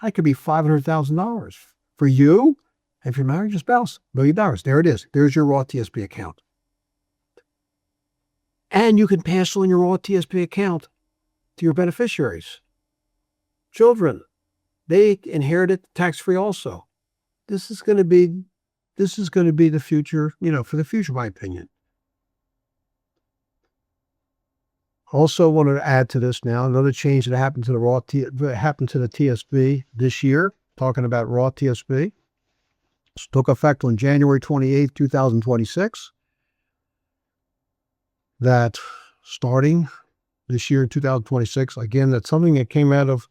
That could be $500,000 for you and for your married spouse. $1 million. There it is. There's your raw TSP account. And you can pass on your raw TSP account to your beneficiaries. Children, they inherit it tax-free also. This is going to be the future, for the future, in my opinion. Also want to add to this now, another change that happened to the TSP this year, talking about raw TSP. This took effect on January 28, 2026. That starting this year in 2026, again, that's something that came out of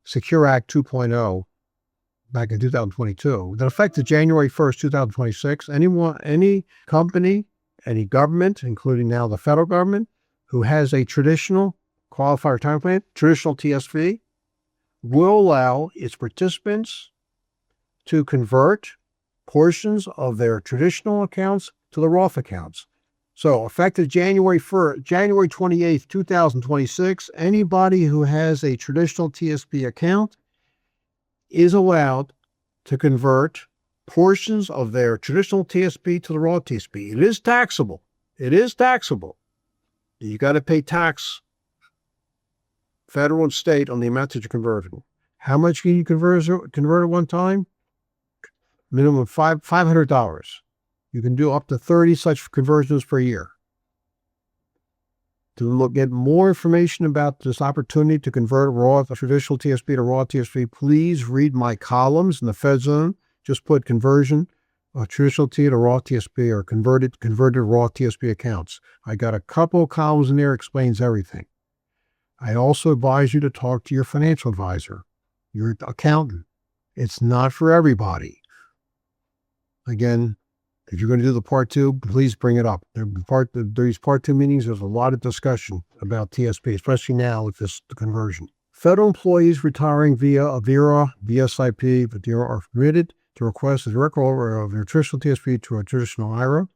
Secure Act 2.0 back in 2022. That effective January 1st, 2026, any company, any government, including now the federal government, who has a traditional qualified retirement plan, traditional TSP, will allow its participants to convert portions of their traditional accounts to the Roth accounts. So effective January 28th, 2026, anybody who has a traditional TSP account is allowed to convert portions of their traditional TSP to the raw TSP. It is taxable. You got to pay tax, federal and state, on the amount that you're converting. How much can you convert at one time? Minimum $500. You can do up to 30 such conversions per year. To get more information about this opportunity to convert a traditional TSP to raw TSP, please read my columns in the Fed Zone. Just put conversion of traditional T to raw TSP or converted raw TSP accounts. I got a couple of columns in there, explains everything. I also advise you to talk to your financial advisor, your accountant. It's not for everybody. Again, if you're going to do the part 2, please bring it up. These part 2 meetings, there's a lot of discussion about TSP, especially now with the conversion. Federal employees retiring via a VERA, VSIP, are permitted to request a direct rollover of their traditional TSP to a traditional IRA.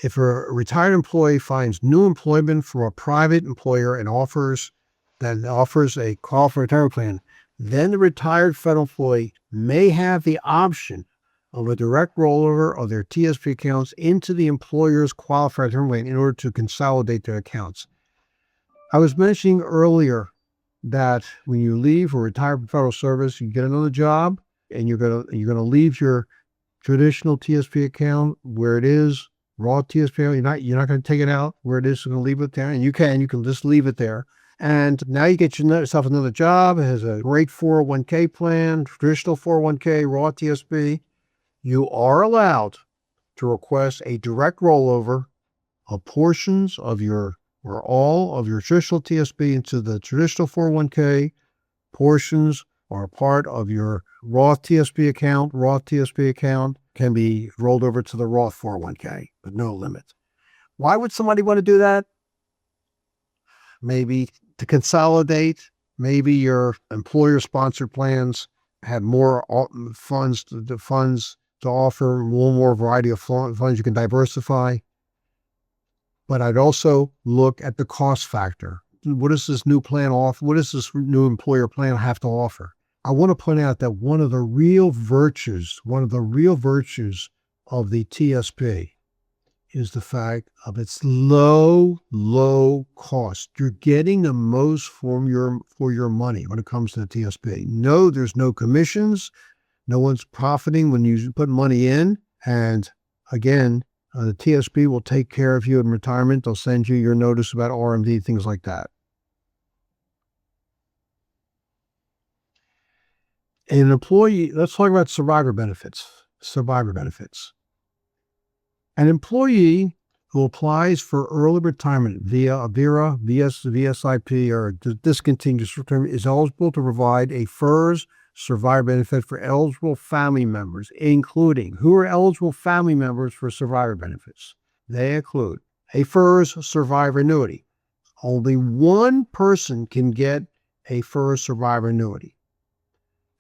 If a retired employee finds new employment from a private employer and offers that offers a qualified retirement plan, then the retired federal employee may have the option of a direct rollover of their TSP accounts into the employer's qualified retirement plan in order to consolidate their accounts. I was mentioning earlier that when you leave or retire from federal service, you get another job and you're gonna leave your traditional TSP account where it is, raw TSP. You're not going to take it out where it is. You're going to leave it there, and you can just leave it there. And now you get yourself another job. It has a great 401k plan, traditional 401k, raw TSP. You are allowed to request a direct rollover of portions of your or all of your traditional TSP into the traditional 401k. Portions are part of your Roth TSP account. Roth TSP account can be rolled over to the Roth 401k with no limit. Why would somebody want to do that? Maybe to consolidate. Maybe your employer-sponsored plans have more funds to offer, a little more variety of funds you can diversify. But I'd also look at the cost factor. What does this new plan offer? What does this new employer plan have to offer? I want to point out that one of the real virtues of the TSP is the fact of its low cost. You're getting the most for your money when it comes to the TSP. No, there's no commissions. No one's profiting when you put money in. And again, the TSP will take care of you in retirement. They'll send you your notice about RMD, things like that. An employee, let's talk about survivor benefits. An employee who applies for early retirement via a VERA, VSIP, or Discontinued Service Retirement is eligible to provide a FERS survivor benefit for eligible family members, including who are eligible family members for survivor benefits. They include a FERS survivor annuity. Only one person can get a FERS survivor annuity.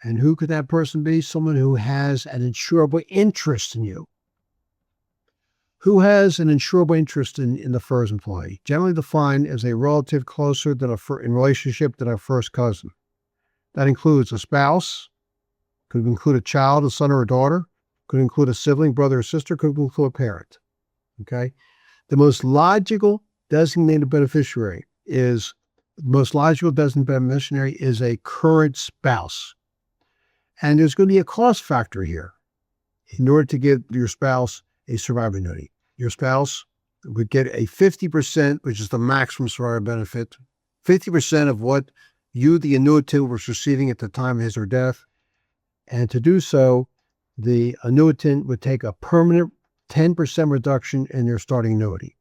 And who could that person be? Someone who has an insurable interest in you. Who has an insurable interest in the FERS employee? Generally defined as a relative closer in relationship than a first cousin. That includes a spouse, could include a child, a son or a daughter, could include a sibling, brother or sister, could include a parent. Okay? The most logical designated beneficiary is a current spouse. And there's going to be a cost factor here in order to give your spouse a survivor annuity. Your spouse would get a 50%, which is the maximum survivor benefit, 50% of what you, the annuitant, was receiving at the time of his or death. And to do so, the annuitant would take a permanent 10% reduction in their starting annuity.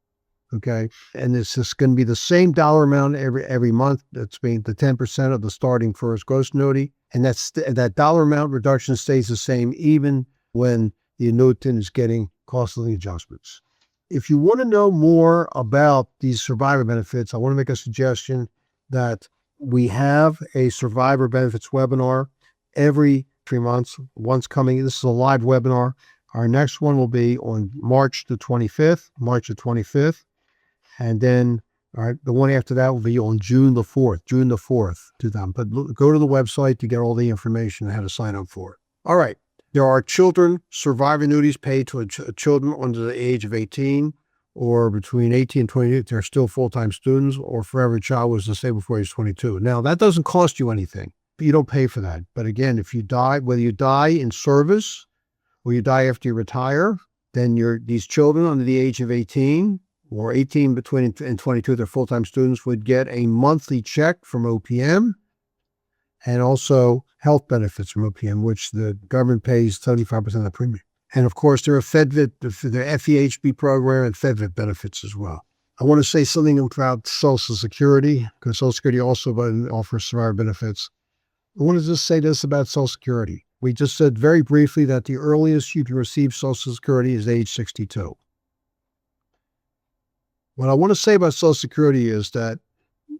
Okay. And it's just going to be the same dollar amount every month. That's being the 10% of the starting first gross annuity. And that dollar amount reduction stays the same even when the annuitant is getting cost of living adjustments. If you want to know more about these survivor benefits, I want to make a suggestion that we have a survivor benefits webinar every 3 months. One's coming. This is a live webinar. Our next one will be on March the 25th. And then the one after that will be on June the 4th, 2000. But go to the website to get all the information on how to sign up for it. All right. There are children survivor annuities paid to children under the age of 18 or between 18 and 22. They're still full-time students, or for every child was disabled before age 22. Now, that doesn't cost you anything. You don't pay for that. But again, if you die, whether you die in service or you die after you retire, then these children under the age of 18 or 18 between and 22, they're full-time students, would get a monthly check from OPM and also health benefits from OPM, which the government pays 75% of the premium. And of course, there are the FEHB program and FedLife benefits as well. I want to say something about Social Security, because Social Security also offers survivor benefits. I want to just say this about Social Security. We just said very briefly that the earliest you can receive Social Security is age 62. What I want to say about Social Security is that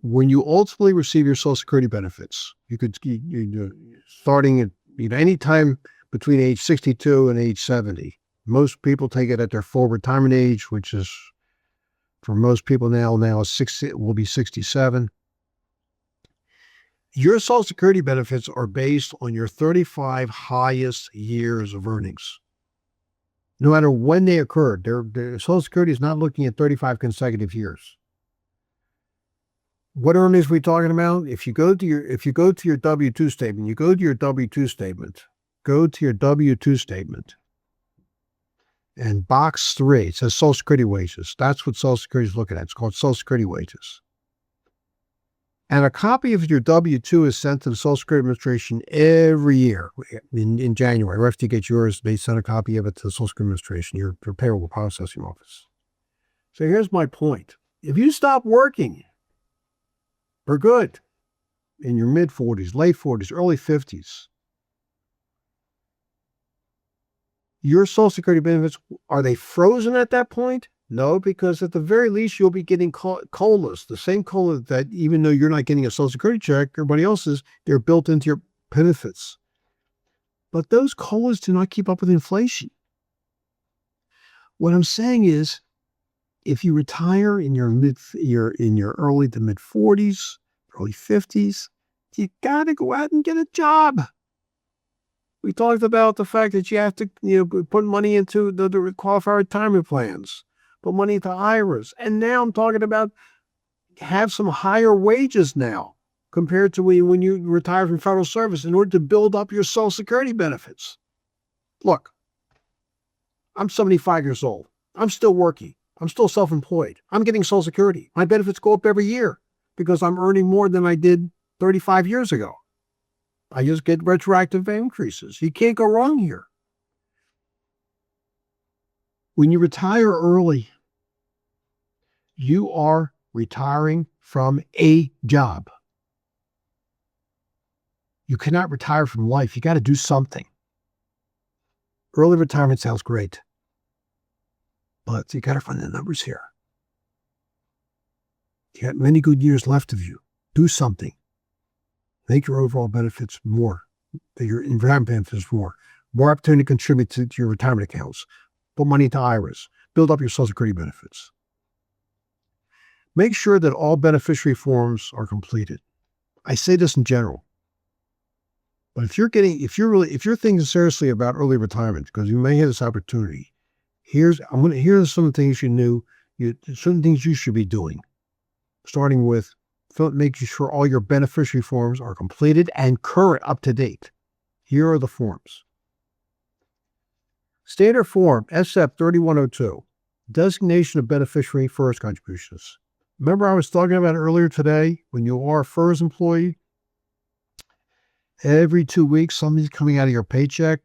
when you ultimately receive your Social Security benefits, starting at any time between age 62 and age 70. Most people take it at their full retirement age, which is for most people now is 60. It will be 67. Your Social Security benefits are based on your 35 highest years of earnings. No matter when they occurred, their Social Security is not looking at 35 consecutive years. What earnings are we talking about? If you go to your W-2 statement, go to your W-2 statement, and box 3, it says Social Security wages. That's what Social Security is looking at. It's called Social Security wages. And a copy of your W-2 is sent to the Social Security Administration every year in January. Right after you get yours, they send a copy of it to the Social Security Administration, your payroll processing office. So here's my point. If you stop working for good in your mid-40s, late 40s, early 50s, your Social Security benefits, are they frozen at that point? No, because at the very least, you'll be getting COLAs, the same COLA that even though you're not getting a Social Security check, everybody else is, they're built into your benefits. But those COLAs do not keep up with inflation. What I'm saying is, if you retire in your early to mid 40s, early 50s, you got to go out and get a job. We talked about the fact that you have to, put money into the qualified retirement plans, put money into IRAs. And now I'm talking about have some higher wages now compared to when you retire from federal service in order to build up your Social Security benefits. Look, I'm 75 years old. I'm still working. I'm still self-employed. I'm getting Social Security. My benefits go up every year because I'm earning more than I did 35 years ago. I just get retroactive increases. You can't go wrong here. When you retire early, you are retiring from a job. You cannot retire from life. You got to do something. Early retirement sounds great, but you got to run the numbers here. You got many good years left of you. Do something. Make your overall benefits more, your retirement benefits more opportunity to contribute to your retirement accounts, put money into IRAs, build up your Social Security benefits. Make sure that all beneficiary forms are completed. I say this in general, but if you're thinking seriously about early retirement, because you may have this opportunity, here's some things some things you should be doing, starting with making sure all your beneficiary forms are completed and current, up to date. Here are the forms. Standard form SF 3102, designation of beneficiary FERS contributions. Remember I was talking about earlier today, when you are a FERS employee, every 2 weeks, something's coming out of your paycheck,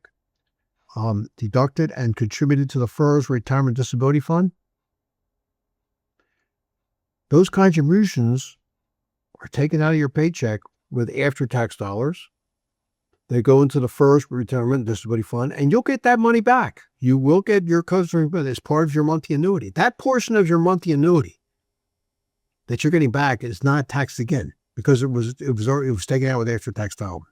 deducted and contributed to the FERS Retirement Disability Fund. Those contributions are taken out of your paycheck with after-tax dollars. They go into the FERS Retirement Disability Fund, and you'll get that money back. You will get your customer as part of your monthly annuity. That portion of your monthly annuity that you're getting back is not taxed again because it was taken out with after-tax dollars.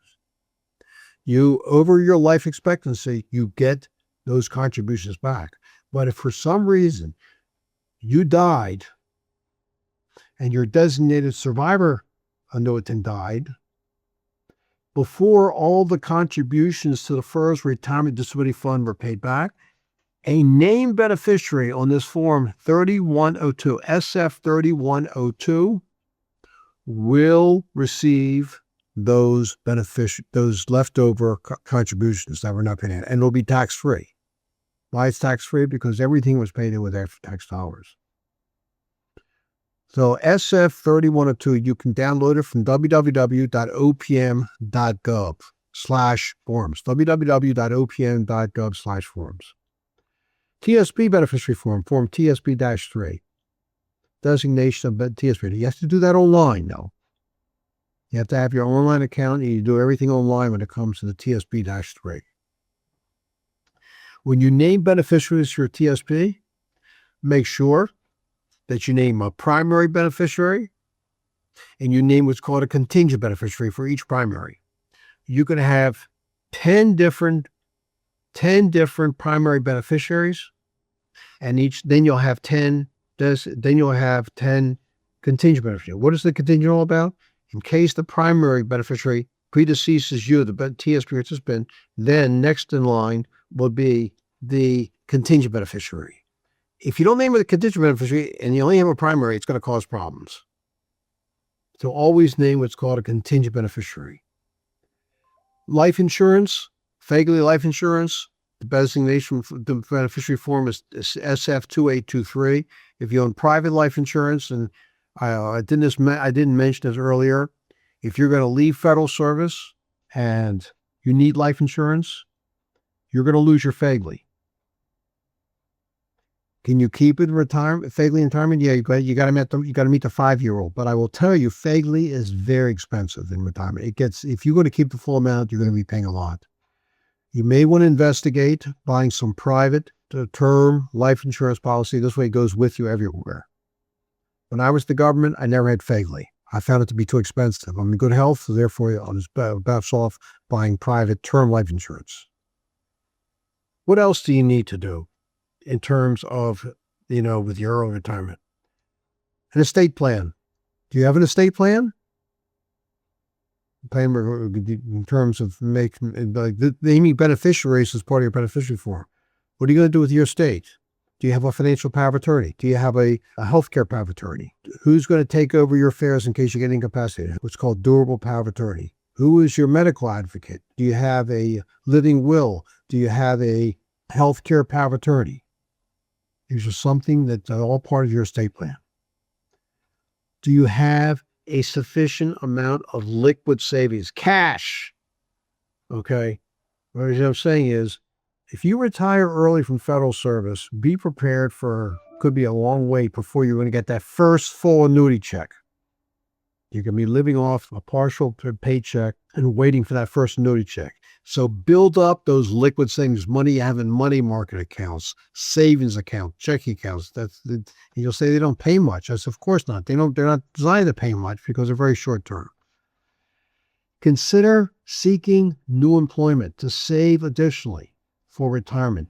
Over your life expectancy, you get those contributions back. But if for some reason you died and your designated survivor annuitant died, before all the contributions to the FERS Retirement Disability Fund were paid back, a named beneficiary on this form 3102, SF 3102, will receive those leftover contributions that were not paid in, and it'll be tax-free. Why it's tax-free? Because everything was paid in with after-tax dollars. So SF 3102, you can download it from www.opm.gov/forms, www.opm.gov/forms. TSP beneficiary form TSP-3, designation of TSP. You have to do that online now. You have to have your online account, and you do everything online when it comes to the TSP-3. When you name beneficiaries for your TSP, make sure that you name a primary beneficiary and you name what's called a contingent beneficiary for each primary. You can have 10 different primary beneficiaries, and then you'll have 10 contingent beneficiaries. What is the contingent all about? In case the primary beneficiary predeceases you, the TS participant, then next in line will be the contingent beneficiary. If you don't name it a contingent beneficiary and you only have a primary, it's going to cause problems. So always name what's called a contingent beneficiary. Life insurance, FEHB life insurance, the designation for the beneficiary form is SF2823. If you own private life insurance, and I didn't mention this earlier, if you're going to leave federal service and you need life insurance, you're going to lose your FEHB. Can you keep it in retirement? FEHB in retirement? Yeah, you got to meet the 5-year-old. But I will tell you, FEHB is very expensive in retirement. If you're going to keep the full amount, you're going to be paying a lot. You may want to investigate buying some private term life insurance policy. This way it goes with you everywhere. When I was the government, I never had FEHB. I found it to be too expensive. I'm in good health, so therefore I'll just bounce off buying private term life insurance. What else do you need to do in terms of, with your early retirement? An estate plan. Do you have an estate plan? In terms of naming beneficiaries as part of your beneficiary form. What are you going to do with your estate? Do you have a financial power of attorney? Do you have a healthcare power of attorney? Who's going to take over your affairs in case you get incapacitated? What's called durable power of attorney. Who is your medical advocate? Do you have a living will? Do you have a healthcare power of attorney? These are something that's all part of your estate plan. Do you have a sufficient amount of liquid savings, cash? Okay. What I'm saying is, if you retire early from federal service, be prepared could be a long wait before you're going to get that first full annuity check. You're going to be living off a partial paycheck and waiting for that first annuity check. So build up those liquid savings, money you have in money market accounts, savings accounts, checking accounts. You'll say they don't pay much. I said, of course not. They're not designed to pay much because they're very short term. Consider seeking new employment to save additionally for retirement.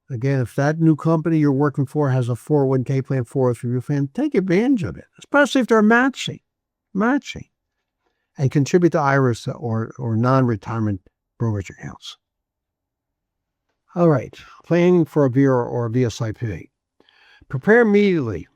Again, if that new company you're working for has a 401k plan, 403b plan, take advantage of it, especially if they're matching, and contribute to IRAs or non-retirement brokerage accounts. All right, planning for a VERA or a VSIP. Prepare immediately.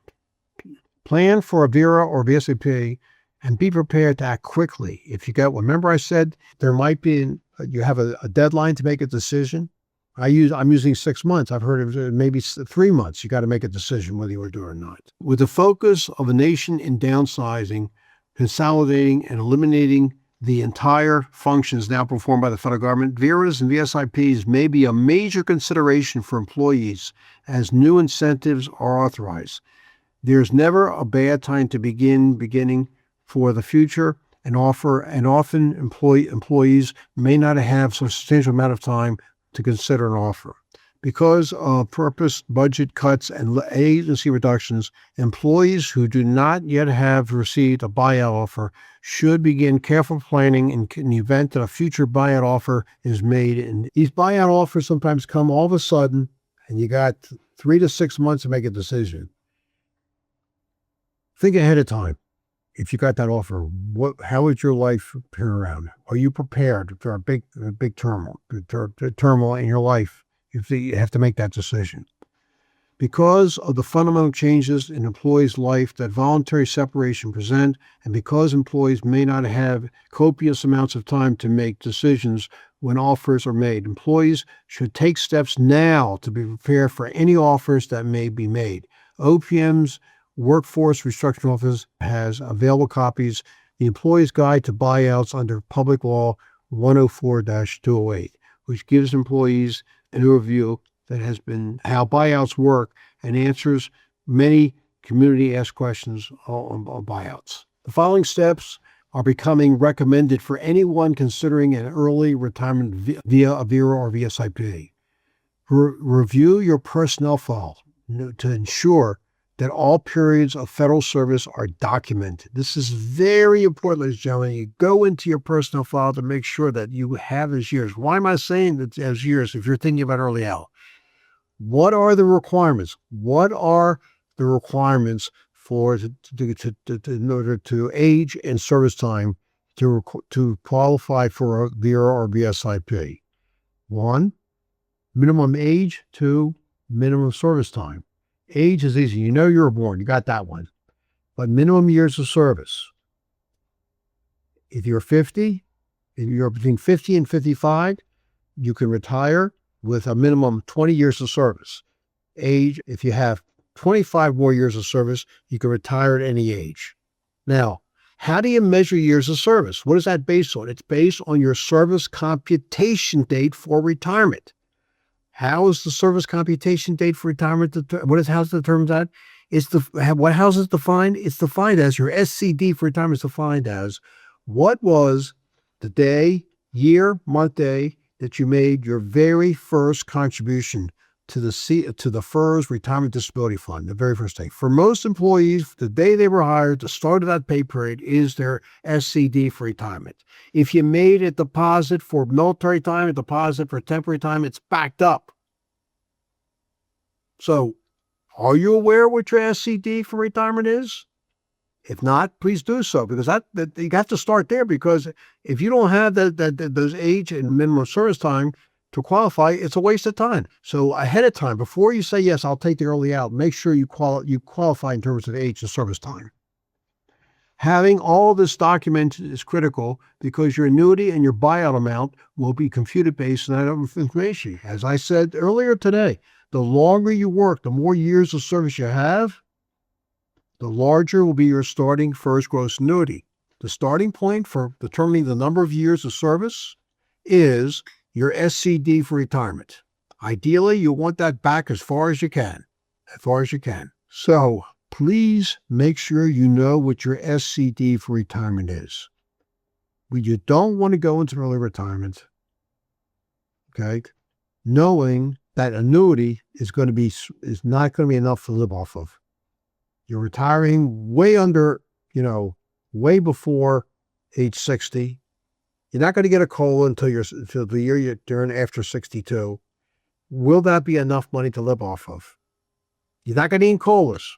Plan for a VERA or VSIP and be prepared to act quickly. If you get one, remember I said you have a deadline to make a decision. I'm using 6 months. I've heard of maybe 3 months. You got to make a decision whether you want to do it or not. With the focus of a nation in downsizing, consolidating, and eliminating the entire functions now performed by the federal government, VERAs and VSIPs may be a major consideration for employees as new incentives are authorized. There's never a bad time to beginning for the future, and often employees may not have such a substantial amount of time to consider an offer. Because of purpose, budget cuts, and agency reductions, employees who do not yet have received a buyout offer should begin careful planning in the event that a future buyout offer is made. And these buyout offers sometimes come all of a sudden, and you got 3 to 6 months to make a decision. Think ahead of time. If you got that offer, how would your life turn around? Are you prepared for a big turmoil in your life? You have to make that decision. Because of the fundamental changes in employees' life that voluntary separation present, and because employees may not have copious amounts of time to make decisions when offers are made, employees should take steps now to be prepared for any offers that may be made. OPM's Workforce Restructuring Office has available copies, the Employee's Guide to Buyouts under Public Law 104-208, which gives employees an overview that has been how buyouts work and answers many community-asked questions on buyouts. The following steps are becoming recommended for anyone considering an early retirement via a VERA or VSIP. Review your personnel file to ensure that all periods of federal service are documented. This is very important, ladies and gentlemen. You go into your personnel file to make sure that you have as years. Why am I saying that as years if you're thinking about early out? What are the requirements? What are the requirements in order to age and service time to qualify for a VERA or VSIP. 1, minimum age. 2, minimum service time. Age is easy. You know you were born. You got that one. But minimum years of service. If you're 50, if you're between 50 and 55, you can retire with a minimum 20 years of service. Age, if you have 25 more years of service, you can retire at any age. Now, how do you measure years of service? What is that based on? It's based on your service computation date for retirement. How is the service computation date for retirement? How's it determined that? How's it defined? It's defined as your SCD for retirement is defined as what was the day, year, month, day that you made your very first contribution to the FERS Retirement Disability Fund, the very first day. For most employees, the day they were hired, the start of that pay period is their SCD for retirement. If you made a deposit for military time, a deposit for temporary time, it's backed up. So, are you aware what your SCD for retirement is? If not, please do so, because that you have to start there, because if you don't have those age and minimum service time to qualify, it's a waste of time. So ahead of time, before you say, yes, I'll take the early out, make sure you qualify in terms of age and service time. Having all of this documented is critical because your annuity and your buyout amount will be computed based on that information. As I said earlier today, the longer you work, the more years of service you have, the larger will be your starting first gross annuity. The starting point for determining the number of years of service is your SCD for retirement. Ideally, you want that back as far as you can, So please make sure you know what your SCD for retirement is. You don't want to go into early retirement, okay, knowing that annuity is not going to be enough to live off of. You're retiring way before age 60. You're not going to get a COLA until the year you turn after 62. Will that be enough money to live off of? You're not going to need COLAs.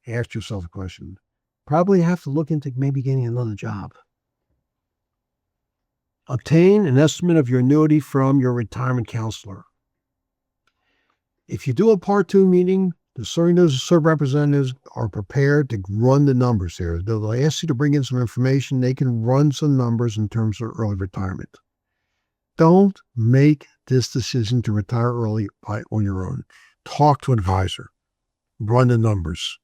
Ask yourself a question. Probably have to look into maybe getting another job. Obtain an estimate of your annuity from your retirement counselor. If you do a Part 2 meeting, the service representatives are prepared to run the numbers here. They'll ask you to bring in some information. They can run some numbers in terms of early retirement. Don't make this decision to retire early on your own. Talk to an advisor. Run the numbers.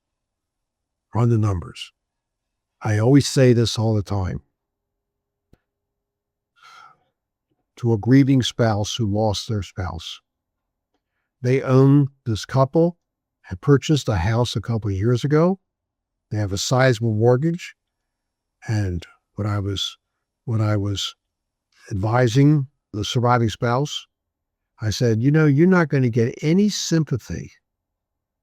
I always say this all the time. To a grieving spouse who lost their spouse. This couple had purchased a house a couple of years ago. They have a sizable mortgage. And when I was advising the surviving spouse, I said, you're not going to get any sympathy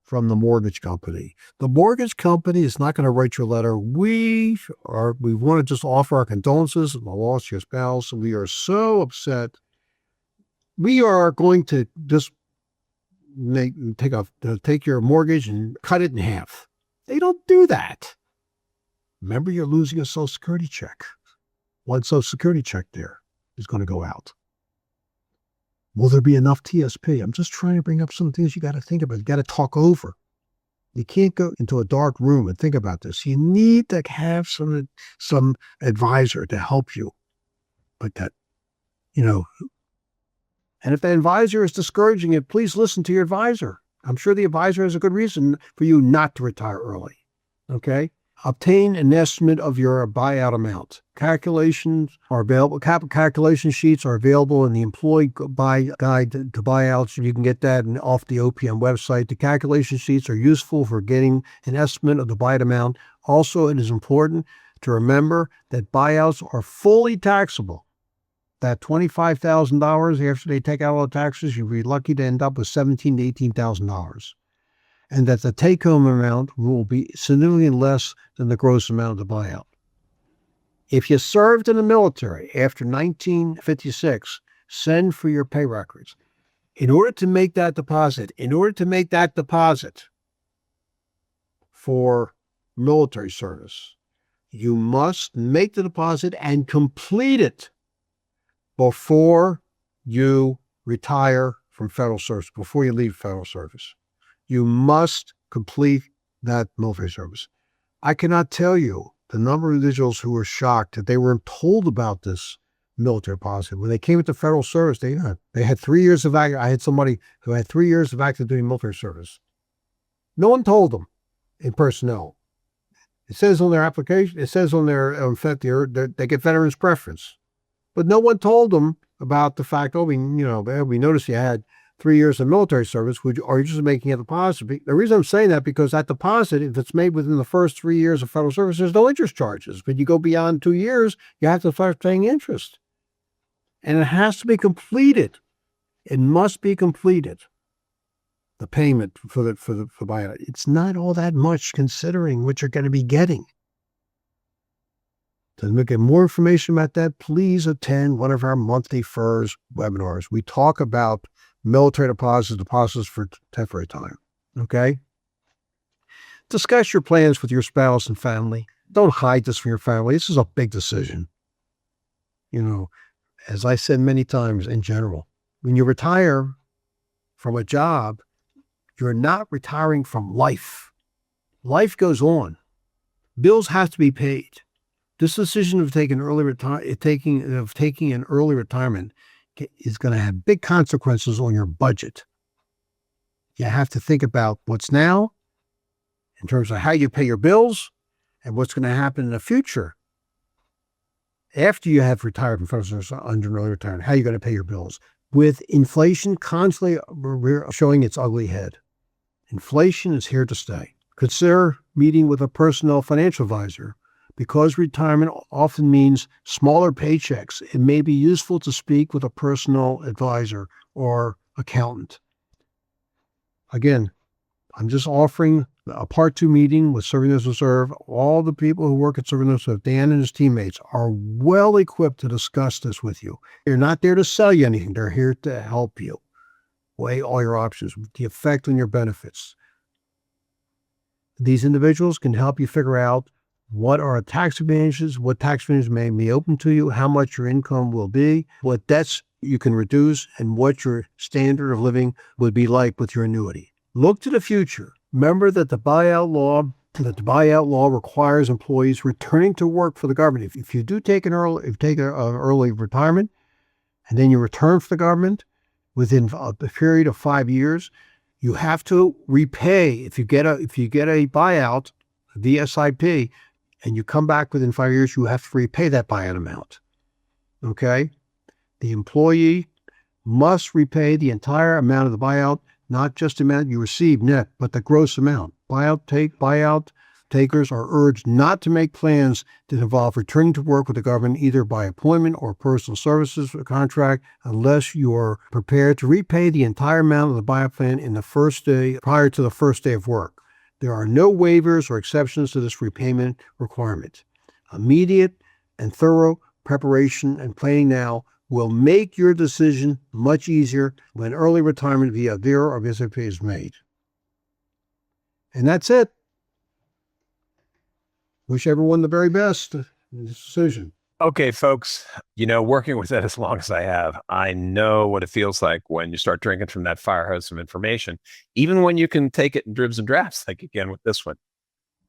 from the mortgage company. The mortgage company is not going to write you a letter. We want to just offer our condolences on the loss of your spouse. We are so upset. We are going to just take your mortgage and cut it in half. They don't do that. Remember, you're losing a Social Security check. One Social Security check there is going to go out. Will there be enough TSP? I'm just trying to bring up some things you got to think about. You got to talk over. You can't go into a dark room and think about this. You need to have some advisor to help you. But and if the advisor is discouraging it, please listen to your advisor. I'm sure the advisor has a good reason for you not to retire early. Okay? Obtain an estimate of your buyout amount. Calculations are available. Calculation sheets are available in the employee guide to buyouts. You can get that off the OPM website. The calculation sheets are useful for getting an estimate of the buyout amount. Also, it is important to remember that buyouts are fully taxable. That $25,000 after they take out all the taxes, you'll be lucky to end up with $17,000 to $18,000. And that the take-home amount will be significantly less than the gross amount of the buyout. If you served in the military after 1956, send for your pay records. In order to make that deposit, for military service. You must make the deposit and complete it before you retire from federal service, before you leave federal service. You must complete that military service. I cannot tell you the number of individuals who were shocked that they weren't told about this military deposit. When they came into federal service, they had 3 years of active. I had somebody who had 3 years of active duty military service. No one told them in personnel. It says on their application, it says on their, in fact, they get veterans preference. But no one told them about the fact, we noticed you had 3 years of military service. Are you just making a deposit? The reason I'm saying that, because that deposit, if it's made within the first 3 years of federal service, there's no interest charges. But you go beyond 2 years, you have to start paying interest. And it has to be completed. It must be completed. The payment for buyout. It's not all that much considering what you're going to be getting. To get more information about that, please attend one of our monthly FERS webinars. We talk about military deposits for temporary time. Okay? Discuss your plans with your spouse and family. Don't hide this from your family. This is a big decision. As I said many times in general, when you retire from a job, you're not retiring from life. Life goes on. Bills have to be paid. This decision of taking an early retirement is going to have big consequences on your budget. You have to think about what's now in terms of how you pay your bills and what's going to happen in the future. After you have retired from federal service under early retirement, how are you going to pay your bills? With inflation constantly showing its ugly head. Inflation is here to stay. Consider meeting with a personnel financial advisor. Because retirement often means smaller paychecks, it may be useful to speak with a personal advisor or accountant. Again, I'm just offering a Part 2 meeting with Serving Those Who Serve. All the people who work at Serving Those Who Serve, Dan and his teammates, are well equipped to discuss this with you. They're not there to sell you anything. They're here to help you weigh all your options, the effect on your benefits. These individuals can help you figure out what are tax advantages, what tax advantages may be open to you, how much your income will be, what debts you can reduce, and what your standard of living would be like with your annuity. Look to the future. Remember that the buyout law requires employees returning to work for the government. If you do take an early retirement, and then you return for the government within a period of 5 years, you have to repay. If you get a buyout, a VSIP, and you come back within 5 years, you have to repay that buyout amount. Okay? The employee must repay the entire amount of the buyout, not just the amount you receive net, but the gross amount. Buyout takers are urged not to make plans that involve returning to work with the government either by appointment or personal services contract unless you are prepared to repay the entire amount of the buyout plan in the first day prior to the first day of work. There are no waivers or exceptions to this repayment requirement. Immediate and thorough preparation and planning now will make your decision much easier when early retirement via VERA or VSIP is made. And that's it. Wish everyone the very best in this decision. Okay, folks, working with it as long as I have, I know what it feels like when you start drinking from that fire hose of information, even when you can take it in dribs and drabs, like again with this one.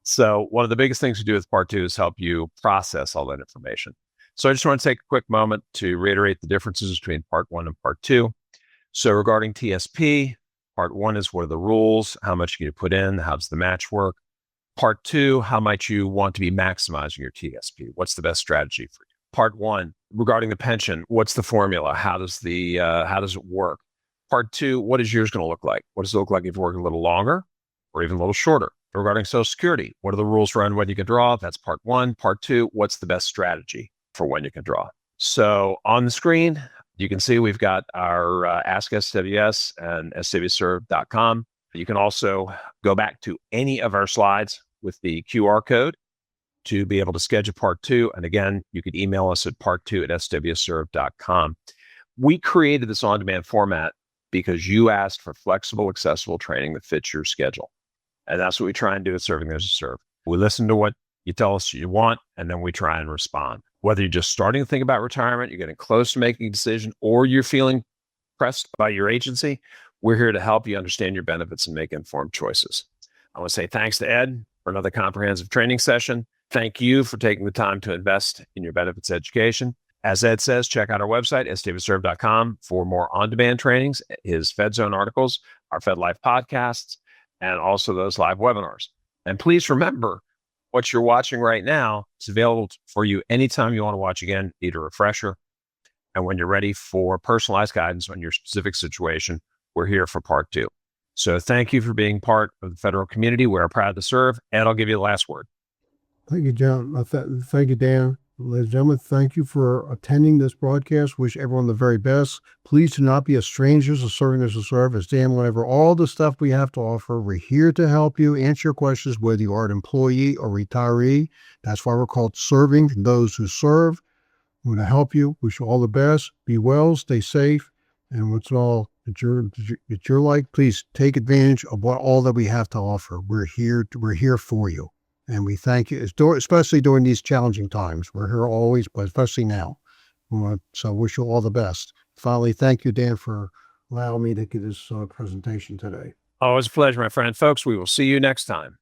So one of the biggest things we do with Part 2 is help you process all that information. So I just want to take a quick moment to reiterate the differences between Part 1 and Part 2. So regarding TSP, Part 1 is what are the rules, how much you need to put in, how does the match work. Part 2, how might you want to be maximizing your TSP? What's the best strategy for you? Part 1, regarding the pension, what's the formula? How does it work? Part 2, what is yours going to look like? What does it look like if you work a little longer or even a little shorter? Regarding Social Security, what are the rules around when you can draw? That's Part 1. Part 2, what's the best strategy for when you can draw? So on the screen, you can see we've got our Ask SWS and swserve.com. You can also go back to any of our slides with the QR code to be able to schedule Part 2. And again, you could email us at part2@swserve.com. We created this on-demand format because you asked for flexible, accessible training that fits your schedule. And that's what we try and do at Serving Those Who Serve. We listen to what you tell us you want, and then we try and respond. Whether you're just starting to think about retirement, you're getting close to making a decision, or you're feeling pressed by your agency, we're here to help you understand your benefits and make informed choices. I want to say thanks to Ed for another comprehensive training session. Thank you for taking the time to invest in your benefits education. As Ed says, check out our website, sdavidserve.com, for more on-demand trainings, his FedZone articles, our FedLife podcasts, and also those live webinars. And please remember, what you're watching right now is available for you anytime you want to watch again, need a refresher. And when you're ready for personalized guidance on your specific situation, we're here for part 2. So thank you for being part of the federal community. We're proud to serve. And I'll give you the last word. Thank you, John. Thank you, Dan. Ladies and gentlemen, thank you for attending this broadcast. Wish everyone the very best. Please do not be a strangers to Serving Those Who Serve. As Dan went over all the stuff we have to offer, we're here to help you answer your questions, whether you are an employee or retiree. That's why we're called Serving Those Who Serve. We're going to help you. Wish you all the best. Be well, stay safe, and what's all that you're like, please take advantage of all that we have to offer. We're here for you. And we thank you, especially during these challenging times. We're here always, but especially now. So wish you all the best. Finally, thank you, Dan, for allowing me to give this presentation today. Always a pleasure, my friend. Folks, we will see you next time.